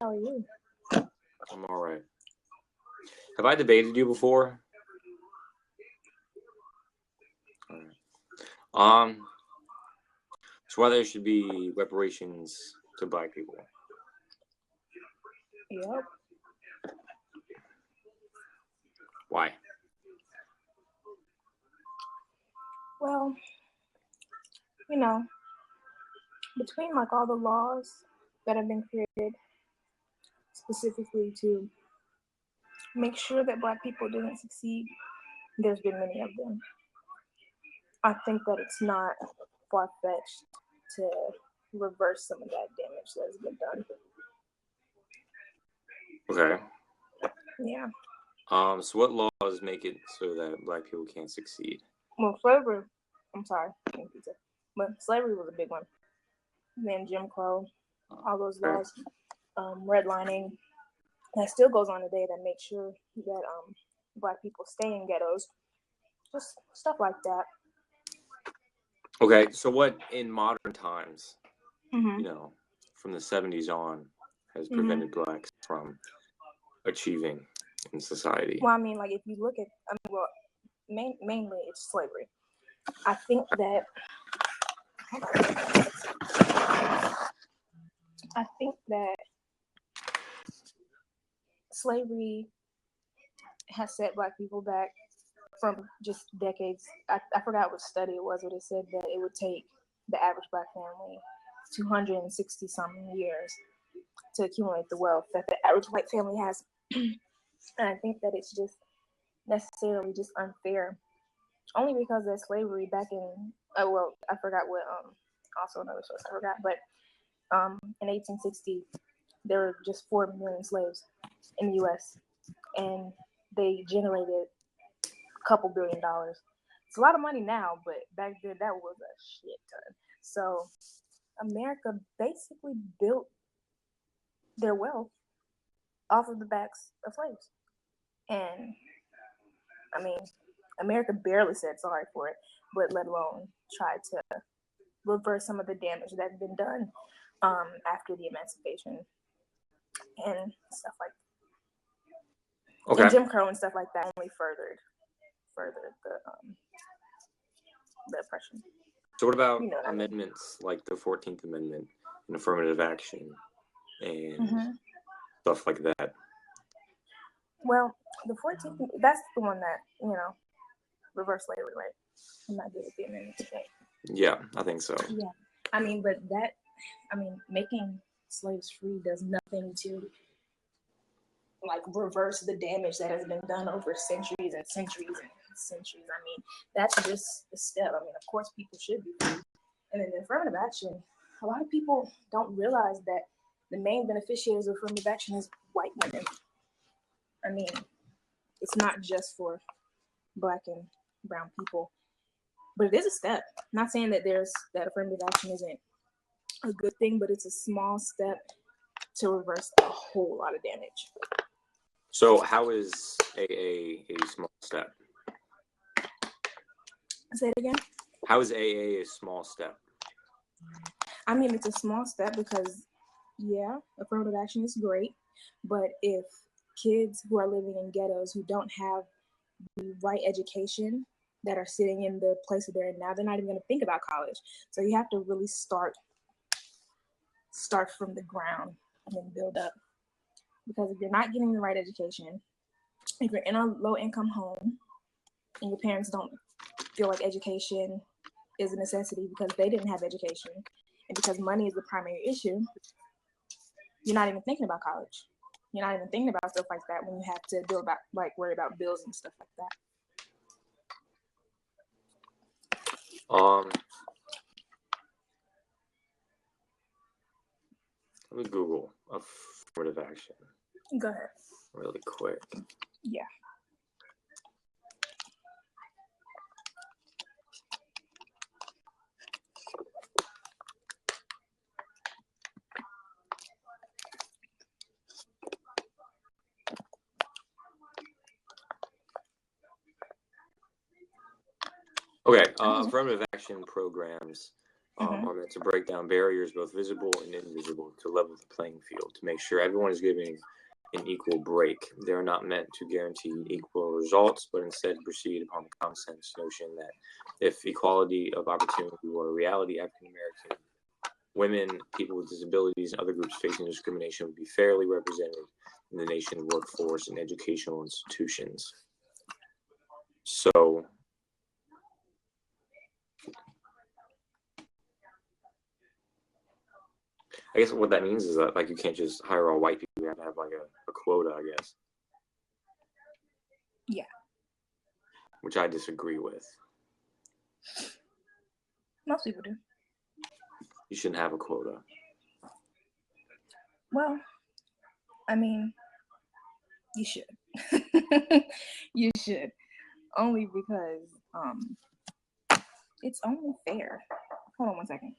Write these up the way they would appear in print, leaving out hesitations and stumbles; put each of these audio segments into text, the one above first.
How are you? I'm all right. Have I debated you before? All right. So whether there should be reparations to Black people. Yep. Why? Well, between like all the laws that have been created specifically to make sure that Black people didn't succeed, there's been many of them. I think that it's not far-fetched to reverse some of that damage that has been done. Okay. Yeah. So what laws make it so that Black people can't succeed? Well, slavery. I'm sorry, but slavery was a big one. Then Jim Crow, all those laws, redlining. That still goes on today that makes sure that Black people stay in ghettos. Just stuff like that. Okay, so what in modern times, Mm-hmm. From the 70s on, has prevented Blacks from achieving in society? Well, I mean, like if you look at, mainly it's slavery. I think that slavery has set Black people back from just decades. I forgot what study it was, but it said that it would take the average Black family 260 something years to accumulate the wealth that the average white family has. And I think that it's just necessarily just unfair, only because there's slavery back in I forgot what also another source I forgot, but in 1860 there were just 4 million slaves in the U.S. and they generated a couple $1 billion. It's a lot of money now, but back then that was a shit ton. So America basically built their wealth off of the backs of slaves. And I mean, America barely said sorry for it, but let alone try to reverse some of the damage that had been done after the emancipation and stuff like that. Okay. And Jim Crow and stuff like that only furthered the oppression. So what about amendments like the 14th Amendment and affirmative action and stuff like that? Well, the 14th, that's the one that, reverse slavery, right? I'm not good at the amendment today. Yeah, I think so. Yeah. I mean, but making slaves free does nothing to reverse the damage that has been done over centuries and centuries and centuries. I mean, that's just a step. I mean, of course, people should be free. And then the affirmative action, a lot of people don't realize that the main beneficiaries of affirmative action is white women. I mean, it's not just for Black and brown people, but it is a step. I'm not saying that that affirmative action isn't a good thing, but it's a small step to reverse a whole lot of damage. So how is AA a small step? Say it again. How is AA a small step? I mean, it's a small step because, affirmative action is great, but if kids who are living in ghettos who don't have the right education that are sitting in the place that they're in now, they're not even going to think about college. So you have to really start from the ground and then build up. Because if you're not getting the right education, if you're in a low-income home and your parents don't feel like education is a necessity because they didn't have education and because money is the primary issue, you're not even thinking about college. You're not even thinking about stuff like that when you have to worry about bills and stuff like that. Let me Google affirmative action. Go ahead. Really quick. Yeah. Okay, affirmative action programs are meant to break down barriers, both visible and invisible, to level the playing field, to make sure everyone is given an equal break. They are not meant to guarantee equal results, but instead proceed upon the common sense notion that if equality of opportunity were a reality, African American women, people with disabilities, and other groups facing discrimination would be fairly represented in the nation's workforce and educational institutions. So, I guess what that means is that, like, you can't just hire all white people. You have to have, like, a quota, I guess. Yeah. Which I disagree with. Most people do. You shouldn't have a quota. Well, I mean, you should. You should. Only because it's only fair. Hold on one second.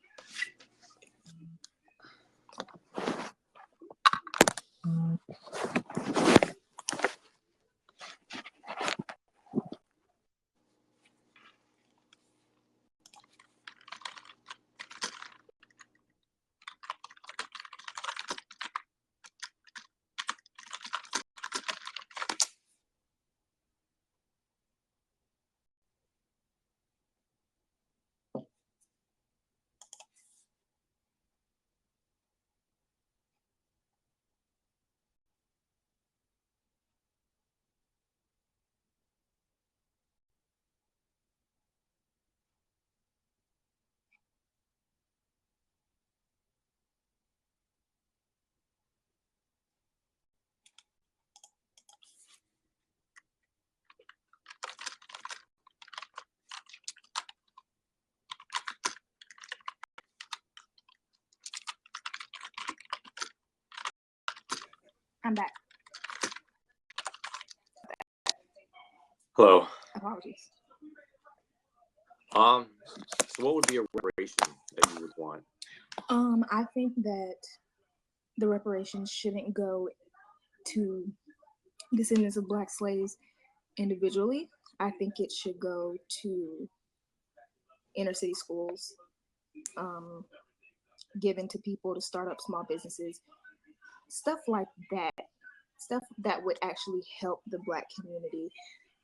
I'm back. Hello. Apologies. So what would be a reparation that you would want? I think that the reparations shouldn't go to descendants of Black slaves individually. I think it should go to inner city schools, given to people to start up small businesses, stuff like that. Stuff that would actually help the Black community,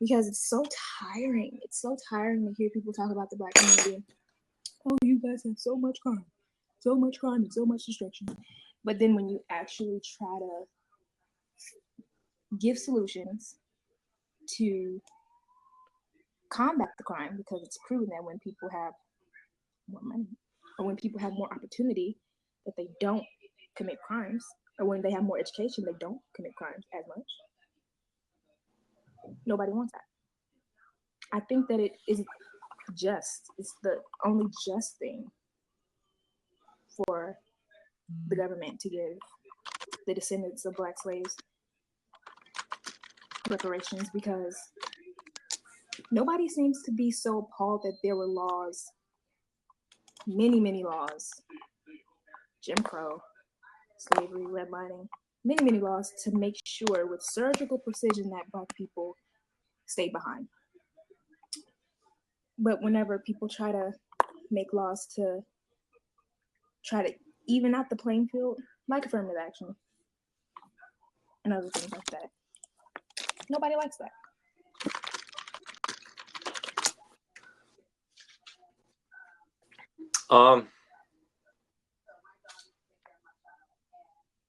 because it's so tiring. It's so tiring to hear people talk about the Black community. Oh, you guys have so much crime and so much destruction. But then when you actually try to give solutions to combat the crime, because it's proven that when people have more money or when people have more opportunity, that they don't commit crimes, or when they have more education, they don't commit crimes as much. Nobody wants that. I think that it is just, it's the only just thing for the government to give the descendants of Black slaves reparations, because nobody seems to be so appalled that there were laws, many laws, Jim Crow, slavery, redlining, many laws to make sure with surgical precision that Black people stay behind. But whenever people try to make laws to try to even out the playing field, like affirmative action and other things like that, nobody likes that.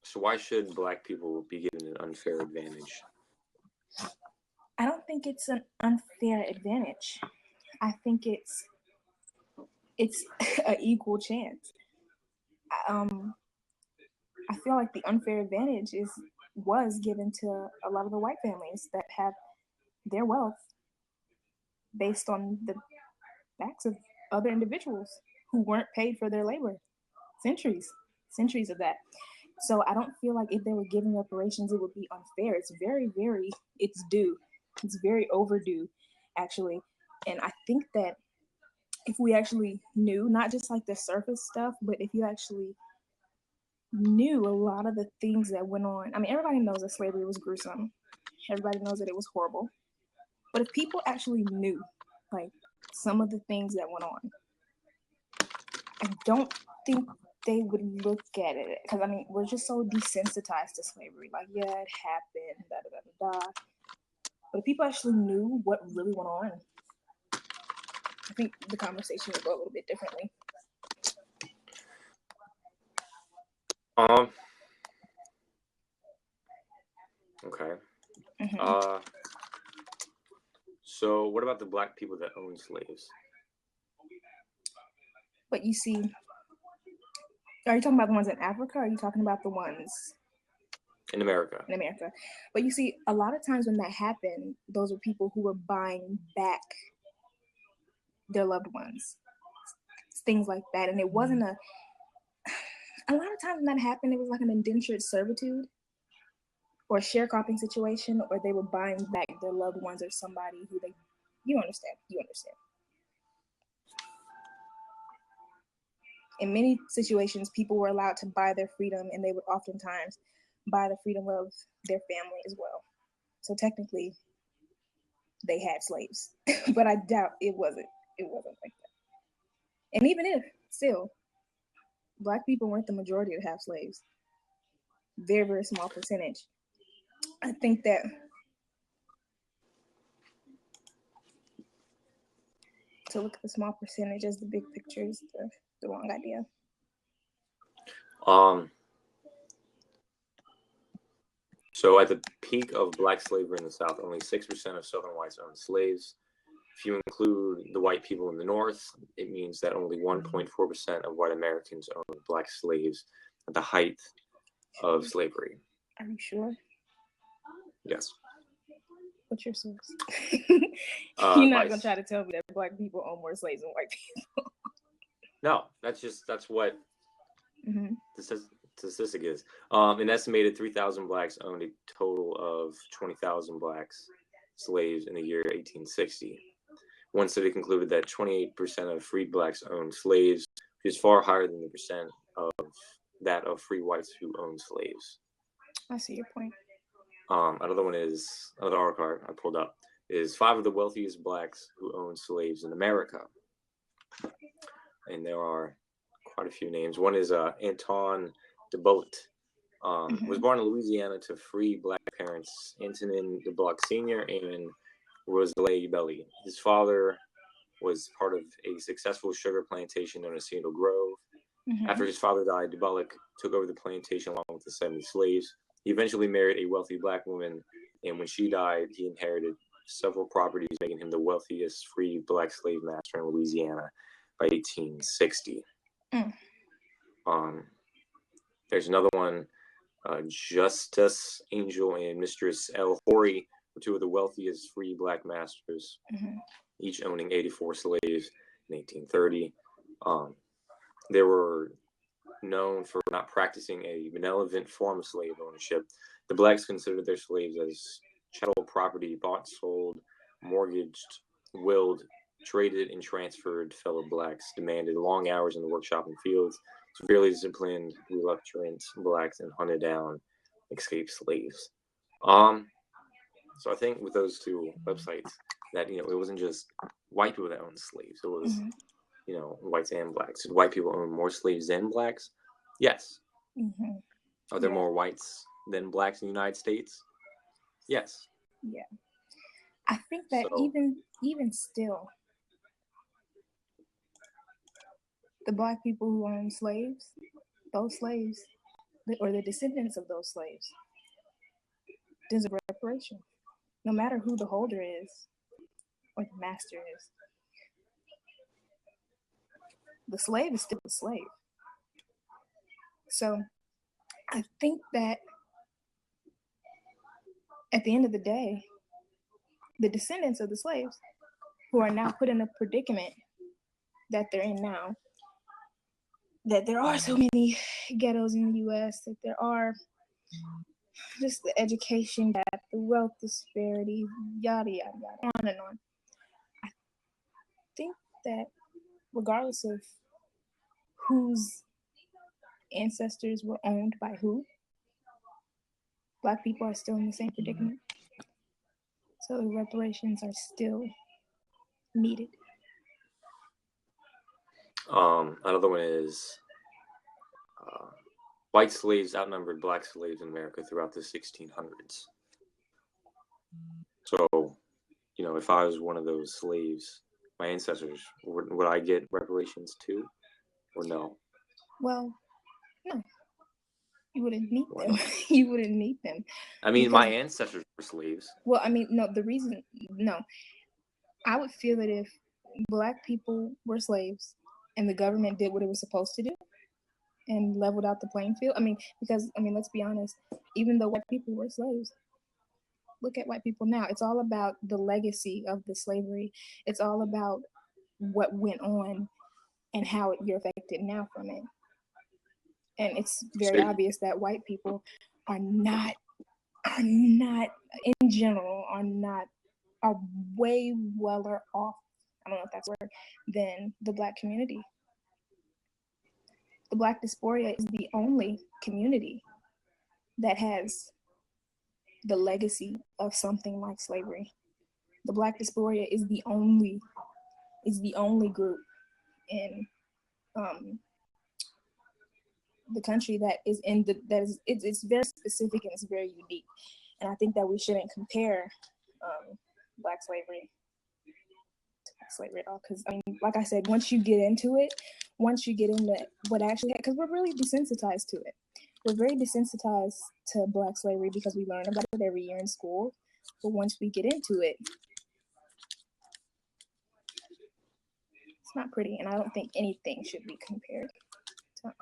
So why should Black people be given an unfair advantage? I don't think it's an unfair advantage. I think it's an equal chance. I feel like the unfair advantage was given to a lot of the white families that have their wealth based on the backs of other individuals who weren't paid for their labor. Centuries of that. So I don't feel like if they were giving reparations, it would be unfair. It's it's due. It's very overdue, actually. And I think that if we actually knew, not just like the surface stuff, but if you actually knew a lot of the things that went on. I mean, everybody knows that slavery was gruesome. Everybody knows that it was horrible. But if people actually knew, like, some of the things that went on, I don't think they would look at it, because I mean, we're just so desensitized to slavery. Like, yeah, it happened, da da da da da. But if people actually knew what really went on, I think the conversation would go a little bit differently. Okay. Mm-hmm. So what about the black people that owned slaves? But you see, are you talking about the ones in Africa, or are you talking about the ones in America? In America. But you see, a lot of times when that happened, those are people who were buying back their loved ones, things like that. And it wasn't a lot of times when that happened, it was like an indentured servitude or a sharecropping situation, or they were buying back their loved ones or somebody who they, you understand. In many situations, people were allowed to buy their freedom, and they would oftentimes buy the freedom of their family as well. So technically, they had slaves, but I doubt it wasn't like that. And even if, still, Black people weren't the majority to have slaves. Very, very small percentage. I think that to look at the small percentage as the big picture is the wrong idea. So at the peak of Black slavery in the South, only 6% of Southern whites owned slaves. If you include the white people in the North, it means that only 1.4% of white Americans owned Black slaves at the height of slavery. Are you sure? Yes. What's your source? You're not going to try to tell me that Black people own more slaves than white people. No, that's what the statistic is. An estimated 3,000 Blacks owned a total of 20,000 Blacks slaves in the year 1860. One study concluded that 28% of freed Blacks owned slaves, which is far higher than the percent of that of free whites who owned slaves. I see your point. Another article I pulled up is 5 of the wealthiest Blacks who owned slaves in America. And there are quite a few names. One is Anton DeBullet. Was born in Louisiana to free Black parents, Antonin DeBullock Sr. and Rosalie Belly. His father was part of a successful sugar plantation known as Cedar Grove. After his father died, DeBullock took over the plantation along with the 70 slaves. He eventually married a wealthy Black woman, and when she died, he inherited several properties, making him the wealthiest free Black slave master in Louisiana by 1860. There's another one, Justice Angel and Mistress L. Horry were 2 of the wealthiest free Black masters, each owning 84 slaves in 1830. They were known for not practicing a benevolent form of slave ownership. The Blacks considered their slaves as chattel property, bought, sold, mortgaged, willed, traded, and transferred. Fellow Blacks demanded long hours in the workshop and fields, severely disciplined reluctant Blacks, and hunted down escaped slaves. So I think with those 2 websites that, it wasn't just white people that owned slaves. It was, whites and Blacks. Did white people own more slaves than Blacks? Yes. Are there more whites than Blacks in the United States? Yes. Yeah. I think that even still, the Black people who own slaves, those slaves, or the descendants of those slaves, deserve reparation. No matter who the holder is or the master is. The slave is still a slave. So I think that at the end of the day, the descendants of the slaves who are now put in a predicament that they're in now, that there are so many ghettos in the U.S., that there are just the education gap, the wealth disparity, yada, yada, yada, on and on. I think that regardless of whose ancestors were owned by who, Black people are still in the same predicament. So the reparations are still needed. Another one is white slaves outnumbered black slaves in America throughout the 1600s. So, if I was one of those slaves, my ancestors, would I get reparations too, or no? Well, no, you wouldn't need them. You wouldn't need them. I mean, my ancestors were slaves. Well, I mean, no. No, I would feel that if black people were slaves and the government did what it was supposed to do and leveled out the playing field. Because let's be honest. Even though white people were slaves, look at white people now. It's all about the legacy of the slavery. It's all about what went on and how you're affected now from it. And it's very obvious that white people are in general are way weller off, I don't know if that's a word, than the black community. The black diaspora is the only community that has the legacy of something like slavery. The black diaspora is the only group in the country that is it's very specific and it's very unique. And I think that we shouldn't compare black slavery to black slavery at all, because like I said, once you get into what actually, because we're really desensitized to it. We're very desensitized to black slavery because we learn about it every year in school. But once we get into it, it's not pretty, and I don't think anything should be compared to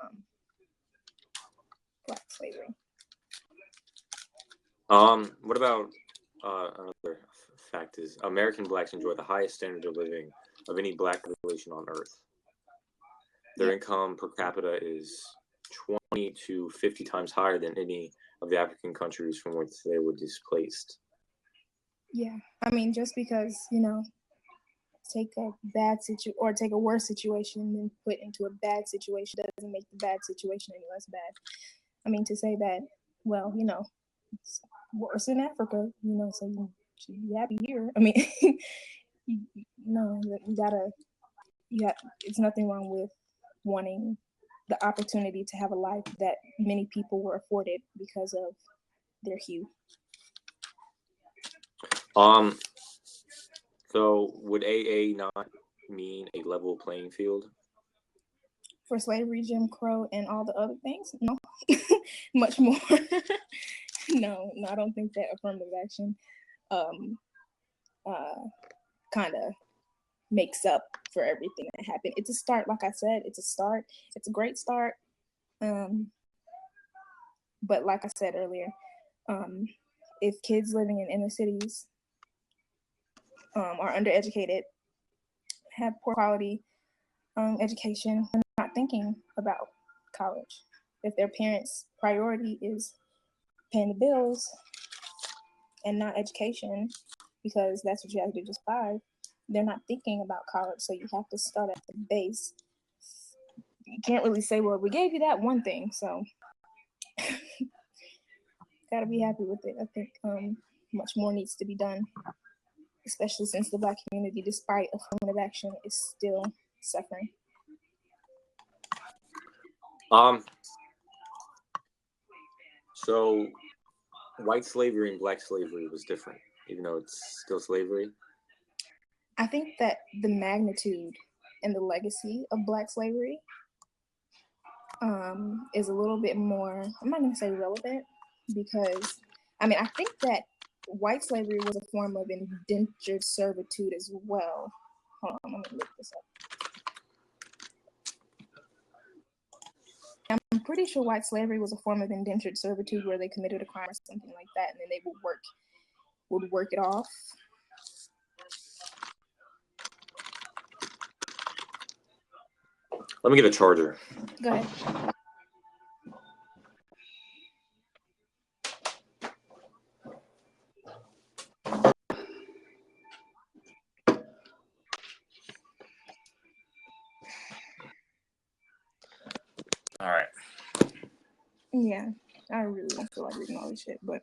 black slavery. What about another fact is American blacks enjoy the highest standard of living of any black population on Earth. Their income per capita is 20 to 50 times higher than any of the African countries from which they were displaced. Yeah, just because, take a bad situation or take a worse situation and then put into a bad situation doesn't make the bad situation any less bad. To say that, well, it's worse in Africa, so you should be happy here. It's nothing wrong with wanting the opportunity to have a life that many people were afforded because of their hue. So would AA not mean a level playing field? For slavery, Jim Crow, and all the other things? No. Much more. No, I don't think that affirmative action kind of makes up for everything that happened. It's a start, like I said, it's a start. It's a great start. But like I said earlier, if kids living in inner cities are undereducated, have poor quality education, they're not thinking about college. If their parents' priority is paying the bills and not education, because that's what you have to do to survive, they're not thinking about college. So you have to start at the base. You can't really say, well, we gave you that one thing, so gotta be happy with it. I think much more needs to be done, especially since the black community, despite affirmative action, is still suffering. So white slavery and black slavery was different, even though it's still slavery. I think that the magnitude and the legacy of black slavery is a little bit more, I'm not going to say relevant, because I think that white slavery was a form of indentured servitude as well. Hold on, let me look this up. I'm pretty sure white slavery was a form of indentured servitude where they committed a crime or something like that, and then they would work it off. Let me get a charger. Go ahead. All right. Yeah, I really don't feel like reading all this shit, but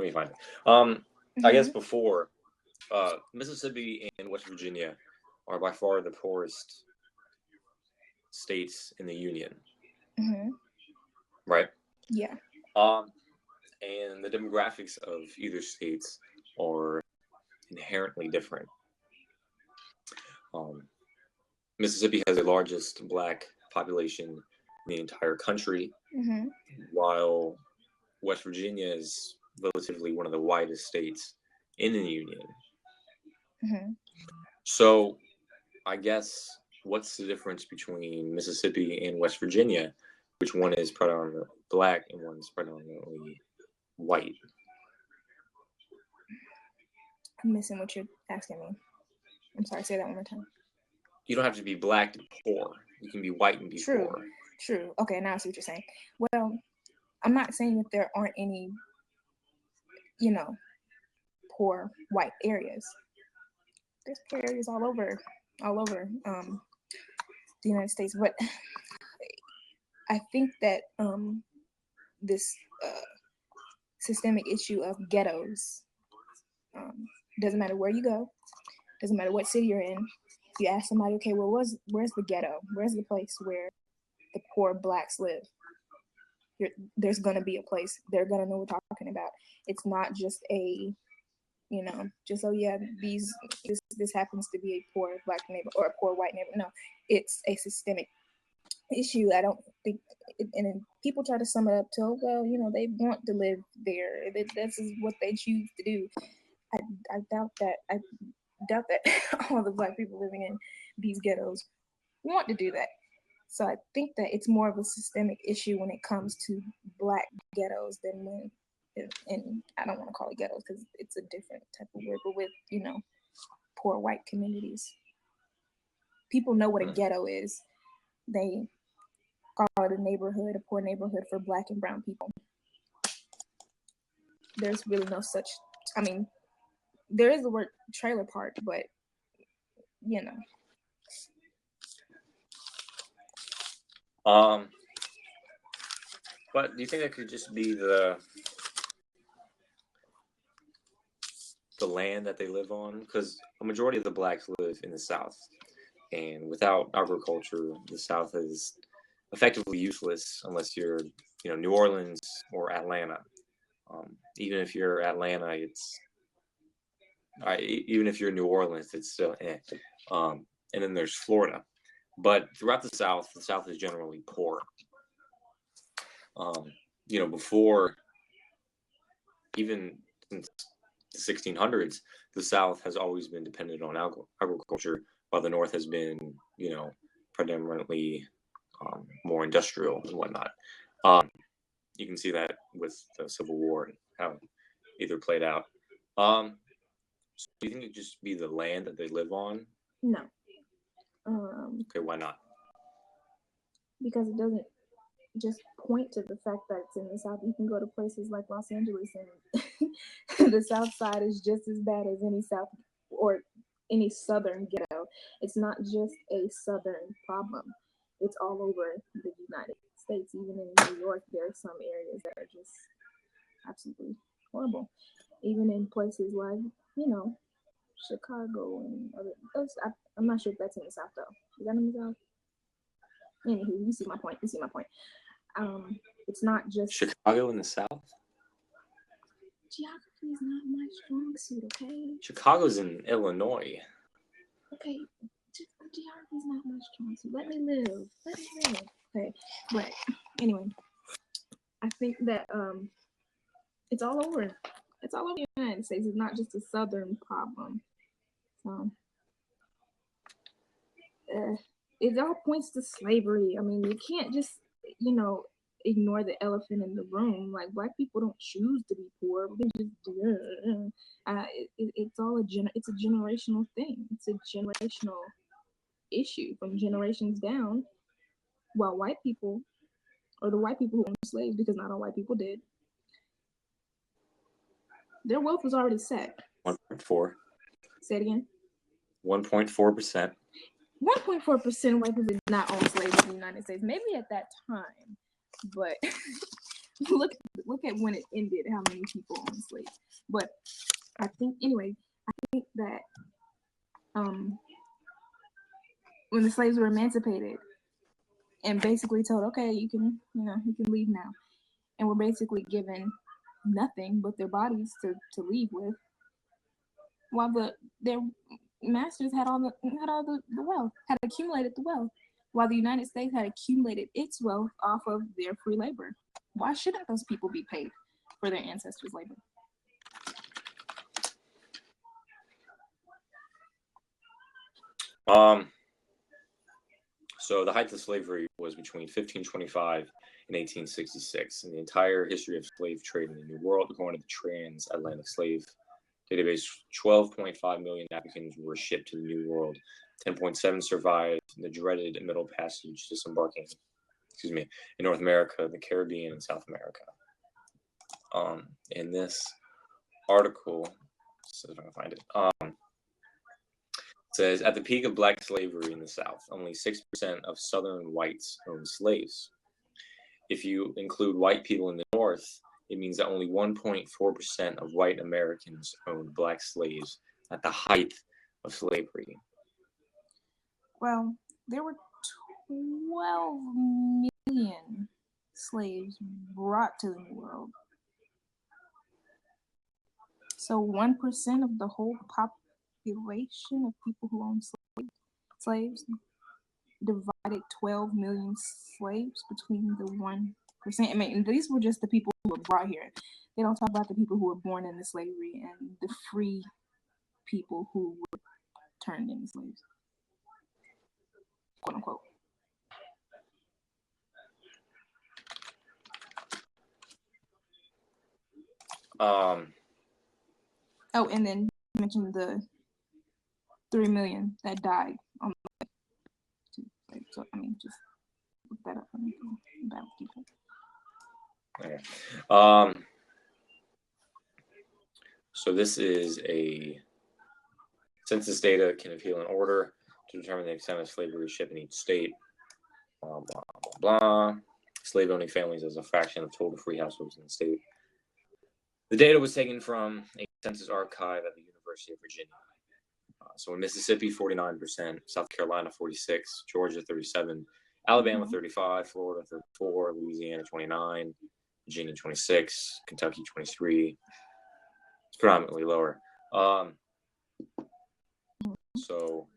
Let me find it. I guess before, Mississippi and West Virginia are by far the poorest states in the Union. Right? Yeah. And the demographics of either states are inherently different. Mississippi has the largest black population in the entire country, while West Virginia is relatively one of the whitest states in the Union. So I guess what's the difference between Mississippi and West Virginia? Which one is predominantly black and one is predominantly white? I'm missing what you're asking me. I'm sorry, say that one more time. You don't have to be black to be poor. You can be white and be poor. True. Okay, now I see what you're saying. Well, I'm not saying that there aren't any, poor white areas. There's poor areas all over the United States, but I think that this systemic issue of ghettos, doesn't matter where you go, doesn't matter what city you're in. If you ask somebody, okay, well, where's the ghetto? Where's the place where the poor blacks live? There's gonna be a place. They're gonna know what we're talking about. It's not just a, just this happens to be a poor black neighbor or a poor white neighbor. No, it's a systemic issue. I don't think, and people try to sum it up to, well, they want to live there. This is what they choose to do. I doubt that. I doubt that all the black people living in these ghettos want to do that. So I think that it's more of a systemic issue when it comes to black ghettos than when, and I don't want to call it ghettos because it's a different type of word, but with, poor white communities. People know what a ghetto is. They call it a neighborhood, a poor neighborhood for black and brown people. There's really no such, there is the word trailer park, but, But do you think that could just be the land that they live on? Because a majority of the blacks live in the South, and without agriculture, the South is effectively useless unless you're, New Orleans or Atlanta. Even if you're Atlanta, even if you're New Orleans, it's still and then there's Florida. But throughout the South is generally poor. Before, even since the 1600s, the South has always been dependent on agriculture, while the North has been, predominantly more industrial and whatnot. You can see that with the Civil War and how either played out. So do you think it'd just be the land that they live on? No. Okay, why not? Because it doesn't just point to the fact that it's in the South. You can go to places like Los Angeles and the South Side is just as bad as any South or any Southern ghetto. It's not just a Southern problem. It's all over the United States. Even in New York, there are some areas that are just absolutely horrible. Even in places like, Chicago and other. I'm not sure if that's in the South, though. Is that in the South? Anywho, you see my point. It's not just Chicago in the South. Geography is not my strong suit, okay? Chicago's in Illinois. Okay, geography is not my strong suit. Let me live. Okay, but anyway, I think that it's all over. It's all over the United States. It's not just a Southern problem. So it all points to slavery. I mean, you can't just, ignore the elephant in the room. Like, black people don't choose to be poor. They just do. It's all it's a generational thing. It's a generational issue from generations down. While white people, or the white people who owned slaves, because not all white people did, their wealth was already set. 1.4. Say it again. 1.4%. 1.4% of white people did not own slaves in the United States. Maybe at that time, but look at when it ended, how many people owned slaves. But I think that when the slaves were emancipated and basically told, okay, you can leave now, and were basically given nothing but their bodies to leave with, while their masters had all the wealth, had accumulated the wealth, while the United States had accumulated its wealth off of their free labor. Why shouldn't those people be paid for their ancestors' labor? So the height of slavery was between 1525 and 1866, and the entire history of slave trade in the New World, according to the Transatlantic Slave Database, 12.5 million Africans were shipped to the New World. 10.7 survived the dreaded Middle Passage, disembarking, in North America, the Caribbean, and South America. In this article, so if I can find it, it says, at the peak of black slavery in the South, only 6% of Southern whites owned slaves. If you include white people in the North, it means that only 1.4% of white Americans owned black slaves at the height of slavery. Well, there were 12 million slaves brought to the New World. So 1% of the whole population of people who own slaves divided 12 million slaves between the 1%. I mean, these were just the people who were brought here. They don't talk about the people who were born into slavery and the free people who were turned into slaves, quote unquote. Oh, and then you mentioned the 3 million that died on the way. So I mean, just look that up. Okay. So this is a census data can appeal in order to determine the extent of slavery shipped in each state. Blah, blah, blah, blah. Slave-owning families as a fraction of total free households in the state. The data was taken from a census archive at the University of Virginia. So in Mississippi, 49%, South Carolina, 46%, Georgia, 37%, Alabama, 35%, Florida, 34%, Louisiana, 29%, Virginia, 26%, Kentucky, 23%. It's predominantly lower. So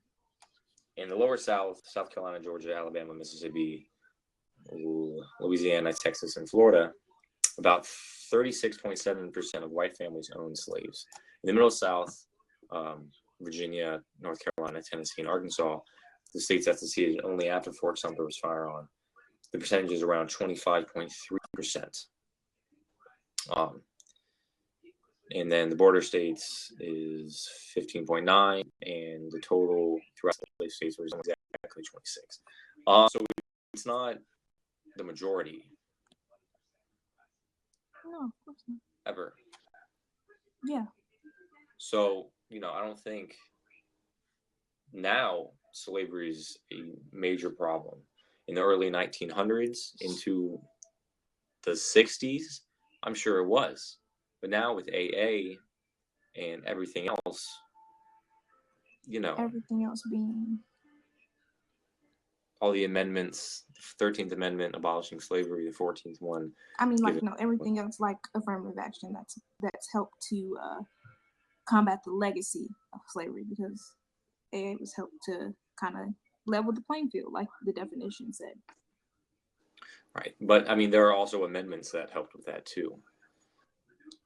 in the lower South, South Carolina, Georgia, Alabama, Mississippi, Louisiana, Texas, and Florida, about 36.7% of white families own slaves. In the middle South, Virginia, North Carolina, Tennessee, and Arkansas, the states that seceded only after Fort Sumter was fired on, the percentage is around 25.3%. And then the border states is 15.9%, and the total throughout the slave states was exactly 26%. So it's not the majority. No, of course not. Ever. Yeah. So, I don't think now slavery is a major problem. In the early 1900s into the 60s, I'm sure it was. But now with AA and everything else, Everything else being all the amendments, the 13th Amendment abolishing slavery, the 14th one. I mean, everything else, like affirmative action, that's helped to combat the legacy of slavery, because it was helped to kind of level the playing field, like the definition said. Right, but I mean, there are also amendments that helped with that too.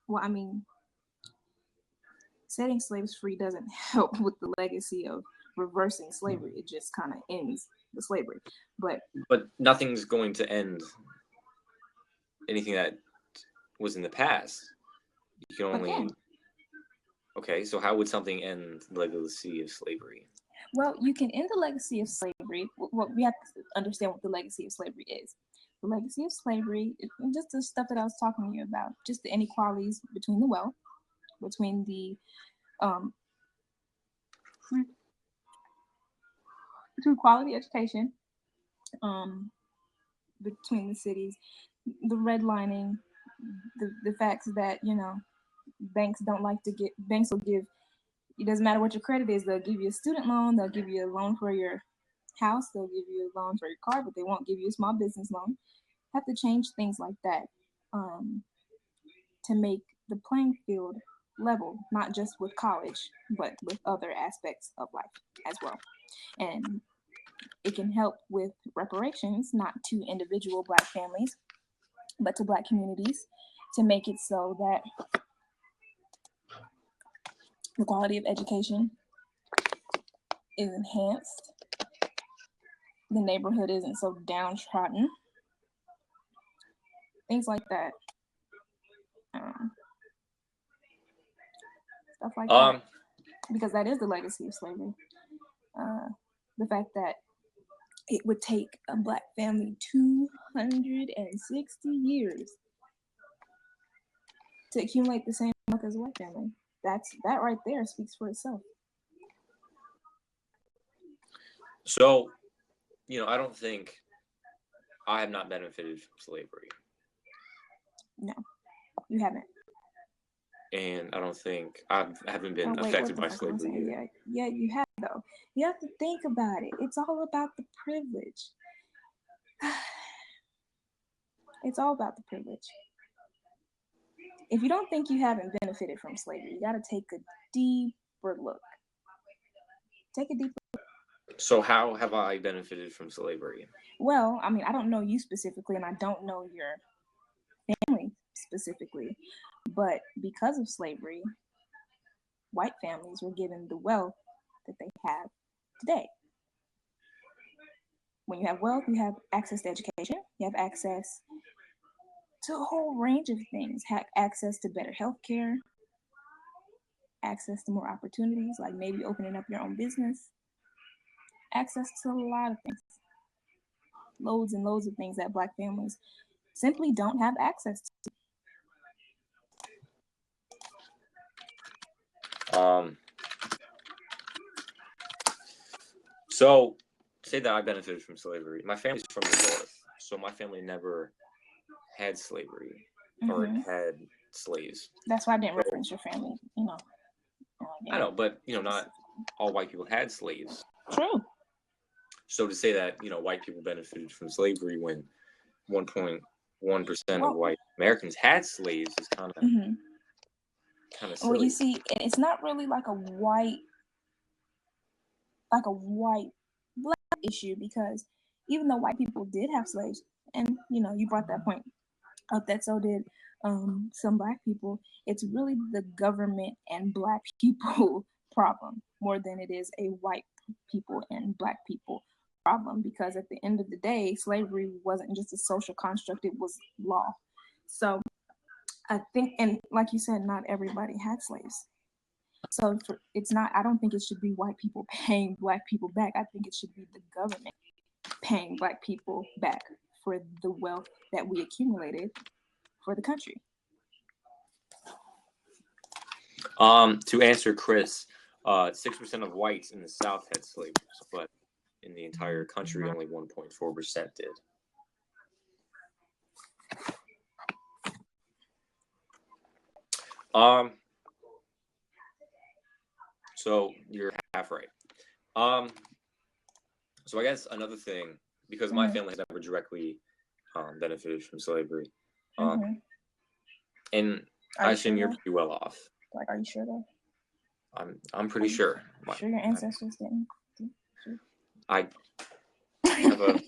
Well, I mean, setting slaves free doesn't help with the legacy of reversing slavery. It just kind of ends the slavery. But nothing's going to end anything that was in the past. You can only. Okay, so how would something end the legacy of slavery? Well, you can end the legacy of slavery. Well, we have to understand what the legacy of slavery is. The legacy of slavery is just the stuff that I was talking to you about, just the inequalities between the wealth, between the between quality education, between the cities, the redlining, the facts that, banks don't like to get, banks will give, it doesn't matter what your credit is, they'll give you a student loan, they'll give you a loan for your house, they'll give you a loan for your car, but they won't give you a small business loan. Have to change things like that, to make the playing field level, not just with college, but with other aspects of life as well. And it can help with reparations, not to individual Black families, but to Black communities, to make it so that the quality of education is enhanced, the neighborhood isn't so downtrodden, things like that. Stuff like that. Because that is the legacy of slavery. The fact that it would take a Black family 260 years to accumulate the same wealth as a white family. That right there speaks for itself. So, I don't think I have not benefited from slavery. No, you haven't. And I don't think I haven't been affected by slavery either. Yeah, you have, though. You have to think about it. It's all about the privilege. It's all about the privilege. If you don't think you haven't benefited from slavery, you got to take a deeper look. Take a deeper look. So how have I benefited from slavery? Well, I mean, I don't know you specifically, and I don't know your family specifically, but because of slavery, white families were given the wealth that they have today. When you have wealth, you have access to education, you have access to a whole range of things, have access to better health care, access to more opportunities, like maybe opening up your own business, access to a lot of things, loads and loads of things that Black families simply don't have access to. So say that I benefited from slavery. My family's from the North, so my family never had slavery or had slaves. That's why I didn't reference your family, I know, but not all white people had slaves. True. So to say that white people benefited from slavery when 1.1% of white Americans had slaves is kind of silly. Well, you see, it's not really like a white Black issue, because even though white people did have slaves, and you brought that point up, that so did some Black people, it's really the government and Black people problem more than it is a white people and Black people problem, because at the end of the day, slavery wasn't just a social construct, it was law. So I think, and like you said, not everybody had slaves. So I don't think it should be white people paying Black people back. I think it should be the government paying Black people back for the wealth that we accumulated for the country. To answer Chris, 6% of whites in the South had slaves, but in the entire country, only 1.4% did. So you're half right. So I guess another thing, because my family has never directly benefited from slavery, and I assume you're pretty well off. Like, are you sure though? I'm pretty sure. Sure your ancestors didn't? Sure. I have a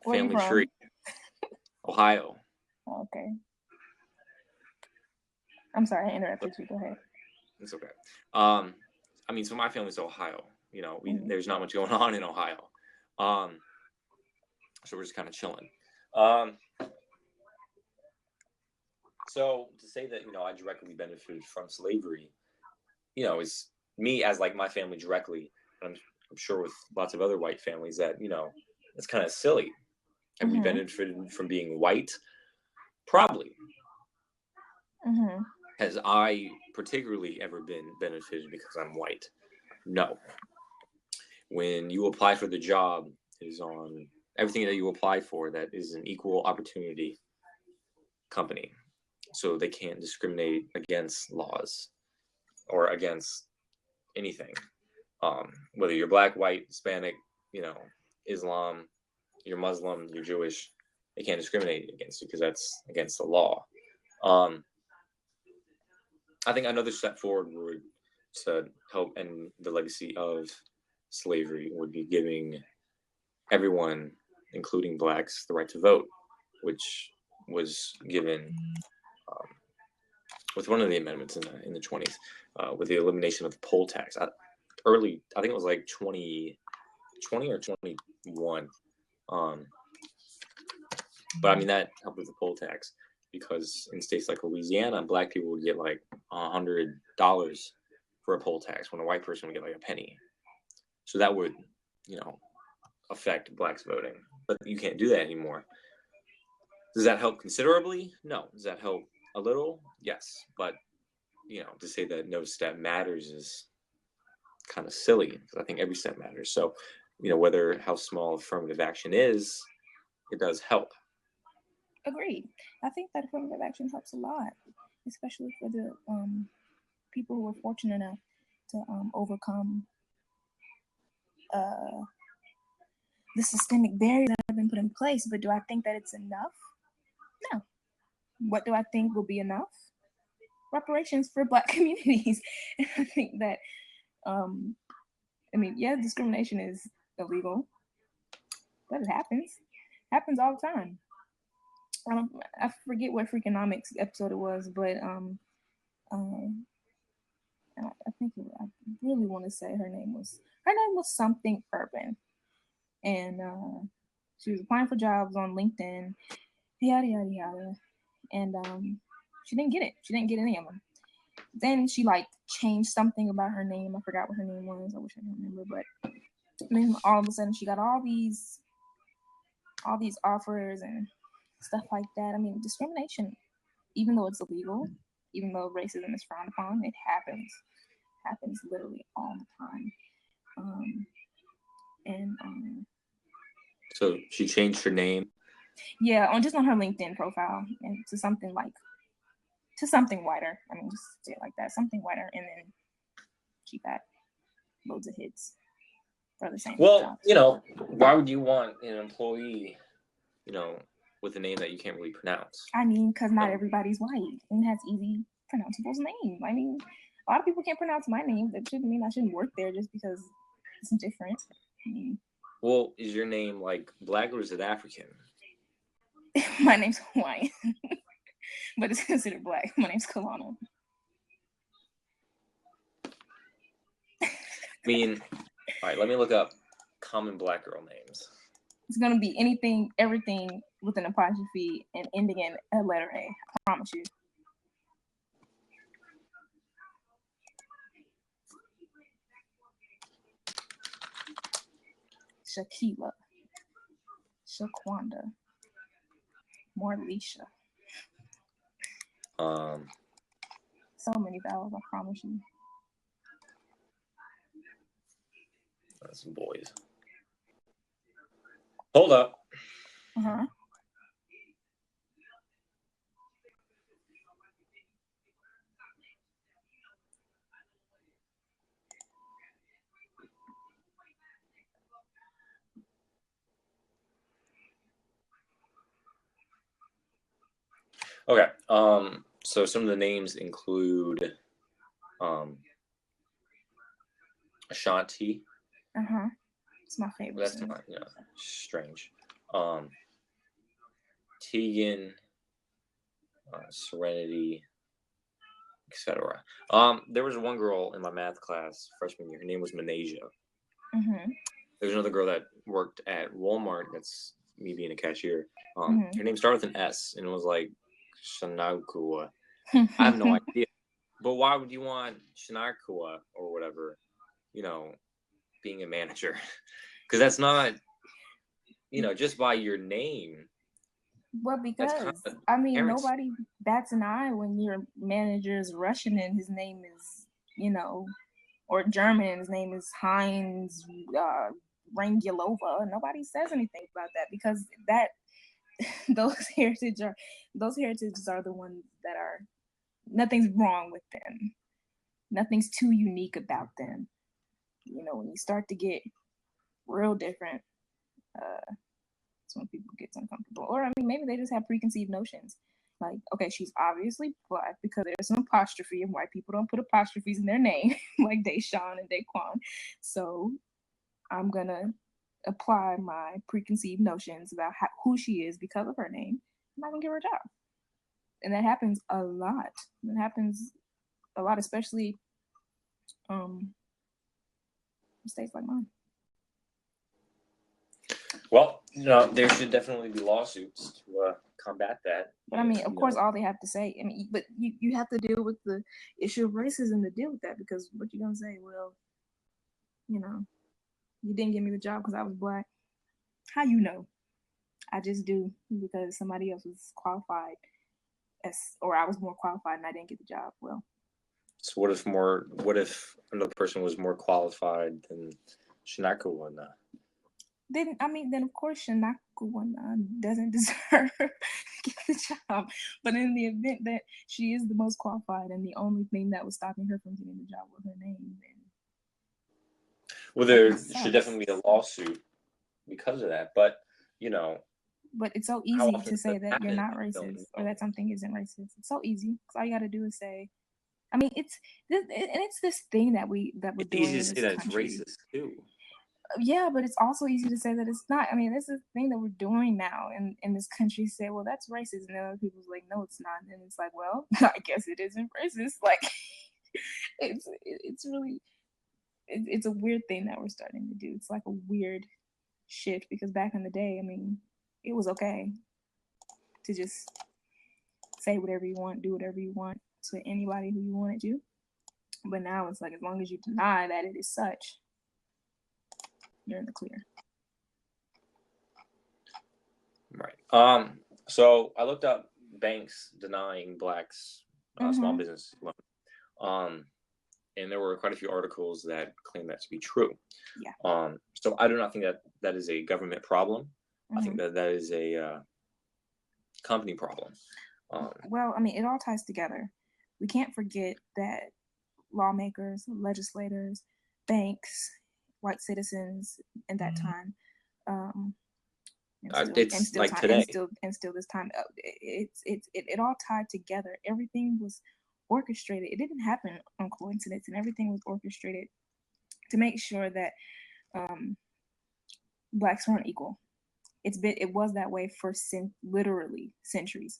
family tree. Ohio. Okay. I'm sorry, I interrupted you. Go ahead. It's okay. So my family's Ohio. There's not much going on in Ohio. So we're just kind of chilling. So to say that, I directly benefited from slavery, is me as like my family directly. I'm sure with lots of other white families that, it's kind of silly. Have we benefited from being white? Probably. Has I particularly ever been benefited because I'm white? No. When you apply for the job, it is on everything that you apply for that is an equal opportunity company, so they can't discriminate against laws or against anything. Whether you're black, white, Hispanic, Islam, you're Muslim, you're Jewish, they can't discriminate against you because that's against the law. I think another step forward to help end the legacy of slavery would be giving everyone, including blacks, the right to vote, which was given with one of the amendments in the 20s, with the elimination of the poll tax. I think it was like 2020 or 21. But I mean, that helped with the poll tax, because in states like Louisiana, black people would get like $100 for a poll tax when a white person would get like a penny. So that would, affect blacks voting. But you can't do that anymore. Does that help considerably? No. Does that help a little? Yes. But, to say that no step matters is kind of silly, because I think every step matters. So, whether how small affirmative action is, it does help. Agreed. I think that affirmative action helps a lot, especially for the people who are fortunate enough to overcome the systemic barriers that have been put in place. But do I think that it's enough? No. What do I think will be enough? Reparations for Black communities. And I think that, discrimination is illegal, but it happens. It happens all the time. I forget what Freakonomics episode it was, but I think I really want to say her name was something Urban, and she was applying for jobs on LinkedIn, yada yada yada, and she didn't get it. She didn't get any of them. Then she changed something about her name. I forgot what her name was. I wish I could remember, but then all of a sudden she got all these offers and stuff like that. I mean, discrimination, even though it's illegal, even though racism is frowned upon, it happens literally all the time. So she changed her name? Yeah, on her LinkedIn profile, and to something whiter. I mean, just say it like that, something whiter, and then she got loads of hits for the same job. Why would you want an employee, with a name that you can't really pronounce? I mean, because not everybody's white and has easy pronounceable names. I mean, a lot of people can't pronounce my name. That shouldn't mean I shouldn't work there just because it's different. Well, is your name black or is it African? My name's Hawaiian, but it's considered black. My name's Kalana. I mean, all right, let me look up common black girl names. It's going to be everything with an apostrophe and ending in a letter A. I promise you. Shaquila. Shaquanda. Morlisha. So many vowels, I promise you. That's some boys. Hold up. Uh-huh. Okay. So some of the names include Ashanti. Uh-huh. It's my favorite. That's not, strange. Tegan, Serenity, etc. There was one girl in my math class freshman year. Her name was Manasia. Mm-hmm. There's another girl that worked at Walmart. That's me being a cashier. Her name started with an S, and it was like Shanakua. I have no idea. But why would you want Shanakua or whatever, being a manager? Because that's not, just by your name. Well, because nobody bats an eye when your manager is Russian and his name is, or German and his name is Heinz Rangulova. Nobody says anything about that, because that those heritages are the ones that are, nothing's wrong with them. Nothing's too unique about them. When you start to get real different, that's when people get uncomfortable. Or maybe they just have preconceived notions. Like, okay, she's obviously Black because there's an apostrophe, and white people don't put apostrophes in their name like Deshawn and Daquan. So I'm gonna apply my preconceived notions about who she is because of her name. I'm not gonna give her a job. And that happens a lot. It happens a lot, especially states like mine. Well, there should definitely be lawsuits to combat that. But of course, all they have to say, but you have to deal with the issue of racism to deal with that, because what you gonna say? Well, you didn't give me the job because I was Black. How you know? I just do because somebody else was qualified, or I was more qualified and I didn't get the job. Well, so what if another person was more qualified than Shanakawana? Then of course Shanakawana doesn't deserve to get the job. But in the event that she is the most qualified and the only thing that was stopping her from getting the job was her name, then well, there should definitely be a lawsuit because of that. But But it's so easy to say that you're not racist or that something isn't racist. It's so easy because all you got to do is say. It's this thing that we're doing. It's easy to say that it's racist too. Yeah, but it's also easy to say that it's not. This is the thing that we're doing now in this country. Say, well, that's racist, and then other people's like, no, it's not. And it's like, well, I guess it isn't racist. Like, it's really, it's a weird thing that we're starting to do. It's like a weird shift, because back in the day, it was okay to just say whatever you want, do whatever you want to anybody who you wanted to. But now it's like, as long as you deny that it is such, you're in the clear. Right. So I looked up banks denying Blacks small business loan. And there were quite a few articles that claim that to be true. Yeah. So I do not think that is a government problem. I think that is a company problem. Well, it all ties together. We can't forget that lawmakers, legislators, banks, white citizens in that time, and still this time, it all tied together. Everything was orchestrated. It didn't happen on coincidence, and everything was orchestrated to make sure that Blacks weren't equal. It was that way for literally centuries.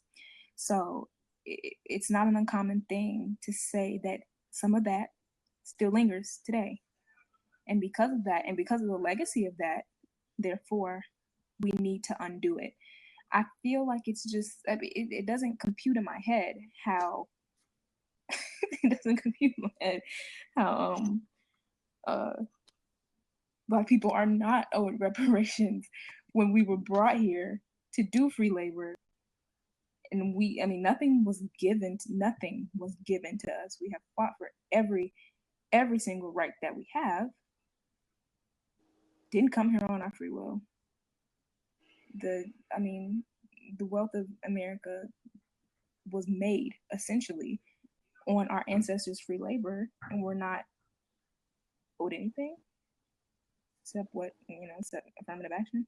So it's not an uncommon thing to say that some of that still lingers today. And because of that, and because of the legacy of that, therefore, we need to undo it. I feel like it's just, it doesn't compute in my head how, Black people are not owed reparations when we were brought here to do free labor. And nothing was given to us. We have fought for every single right that we have. Didn't come here on our free will. The wealth of America was made essentially on our ancestors' free labor, and we're not owed anything except except affirmative action.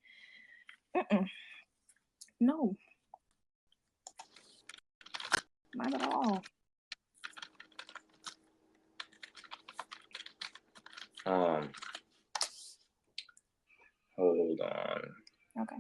No, not at all. Hold on. Okay.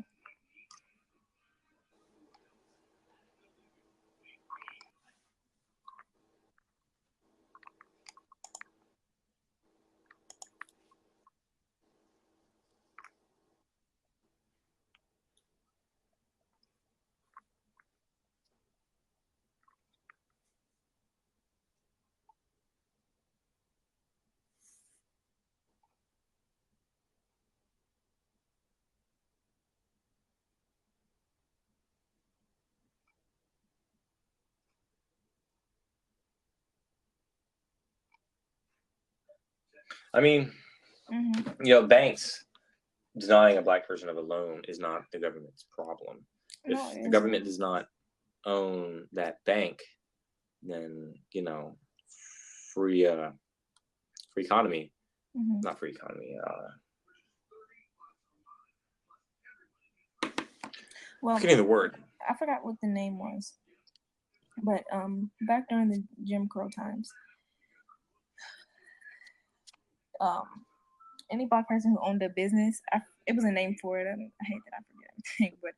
Banks denying a Black person of a loan is not the government's problem. If the government does not own that bank, then free economy, not free economy. Well, forgetting the word. I forgot what the name was, but back during the Jim Crow times, any black person who owned a business, it was a name for it. I hate that I forget everything, but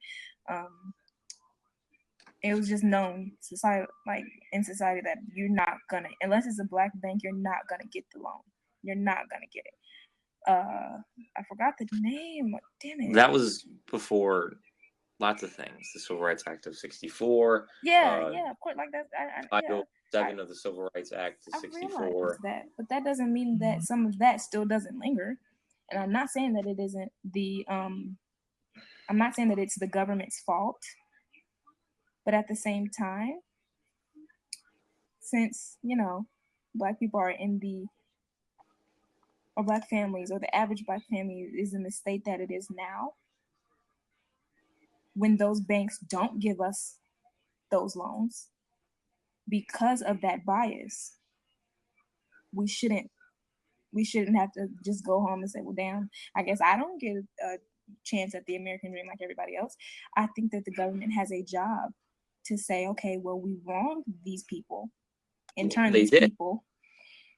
it was just known in society that you're not gonna, unless it's a black bank, you're not gonna get the loan. You're not gonna get it. I forgot the name. Damn it. That was before lots of things. The Civil Rights Act of '64. Yeah, of course. Like that. Title 7 of the Civil Rights Act of '64. I realize that, but that doesn't mean that some of that still doesn't linger. And I'm not saying that it isn't I'm not saying that it's the government's fault. But at the same time, since, black people are or black families, or the average black family is in the state that it is now, when those banks don't give us those loans because of that bias, we shouldn't have to just go home and say, well, damn, I guess I don't get a chance at the American dream like everybody else. I think that the government has a job to say, okay, well, we wronged these people. In turn, people.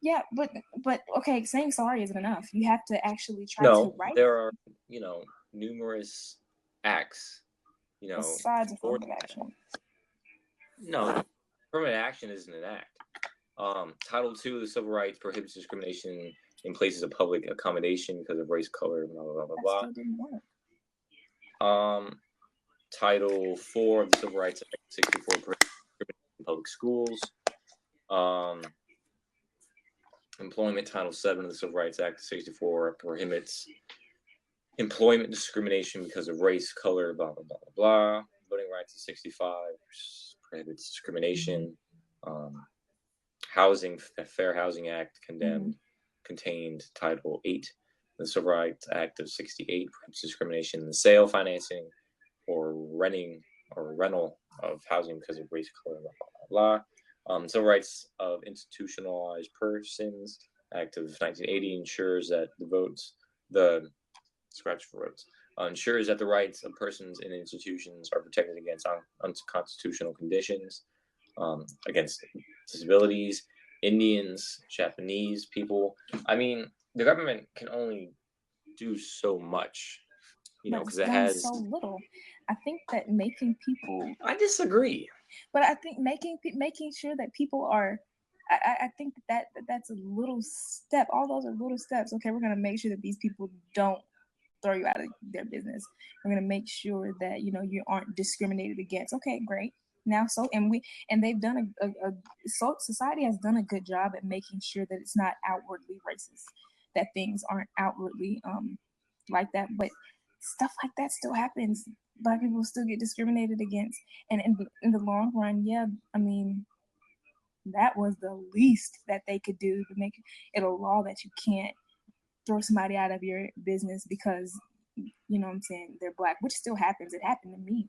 Yeah, but okay, saying sorry isn't enough. You have to actually try to right. There are, numerous acts, besides affirmative action. No, affirmative action isn't an act. Title 2 of the Civil Rights prohibits discrimination in places of public accommodation because of race, color, blah blah blah blah. That still didn't work. Title 4 of the Civil Rights Act of '64 prohibits discrimination in public schools. Employment, Title 7 of the Civil Rights Act of '64 prohibits employment discrimination because of race, color, blah blah blah blah blah. Voting rights of '65 prohibits discrimination. Housing, the Fair Housing Act contained Title 8 of the Civil Rights Act of '68 prohibits discrimination in the sale, financing, or rental of housing because of race, color, blah blah blah blah. Civil Rights of Institutionalized Persons Act of 1980 ensures that ensures that the rights of persons in institutions are protected against unconstitutional conditions, against disabilities, Indians, Japanese people. I mean, the government can only do so much, because it has so little. I think that making people. I disagree. But I think making sure that people are, I think that's a little step. All those are little steps. Okay, we're gonna make sure that these people don't throw you out of their business. We're gonna make sure that you aren't discriminated against. Okay, great. Now, they've done society has done a good job at making sure that it's not outwardly racist, that things aren't outwardly like that, but stuff like that still happens. Black people still get discriminated against, and in the long run, I mean, that was the least that they could do to make it a law that you can't throw somebody out of your business because what I'm saying, they're black, which still happens. It happened to me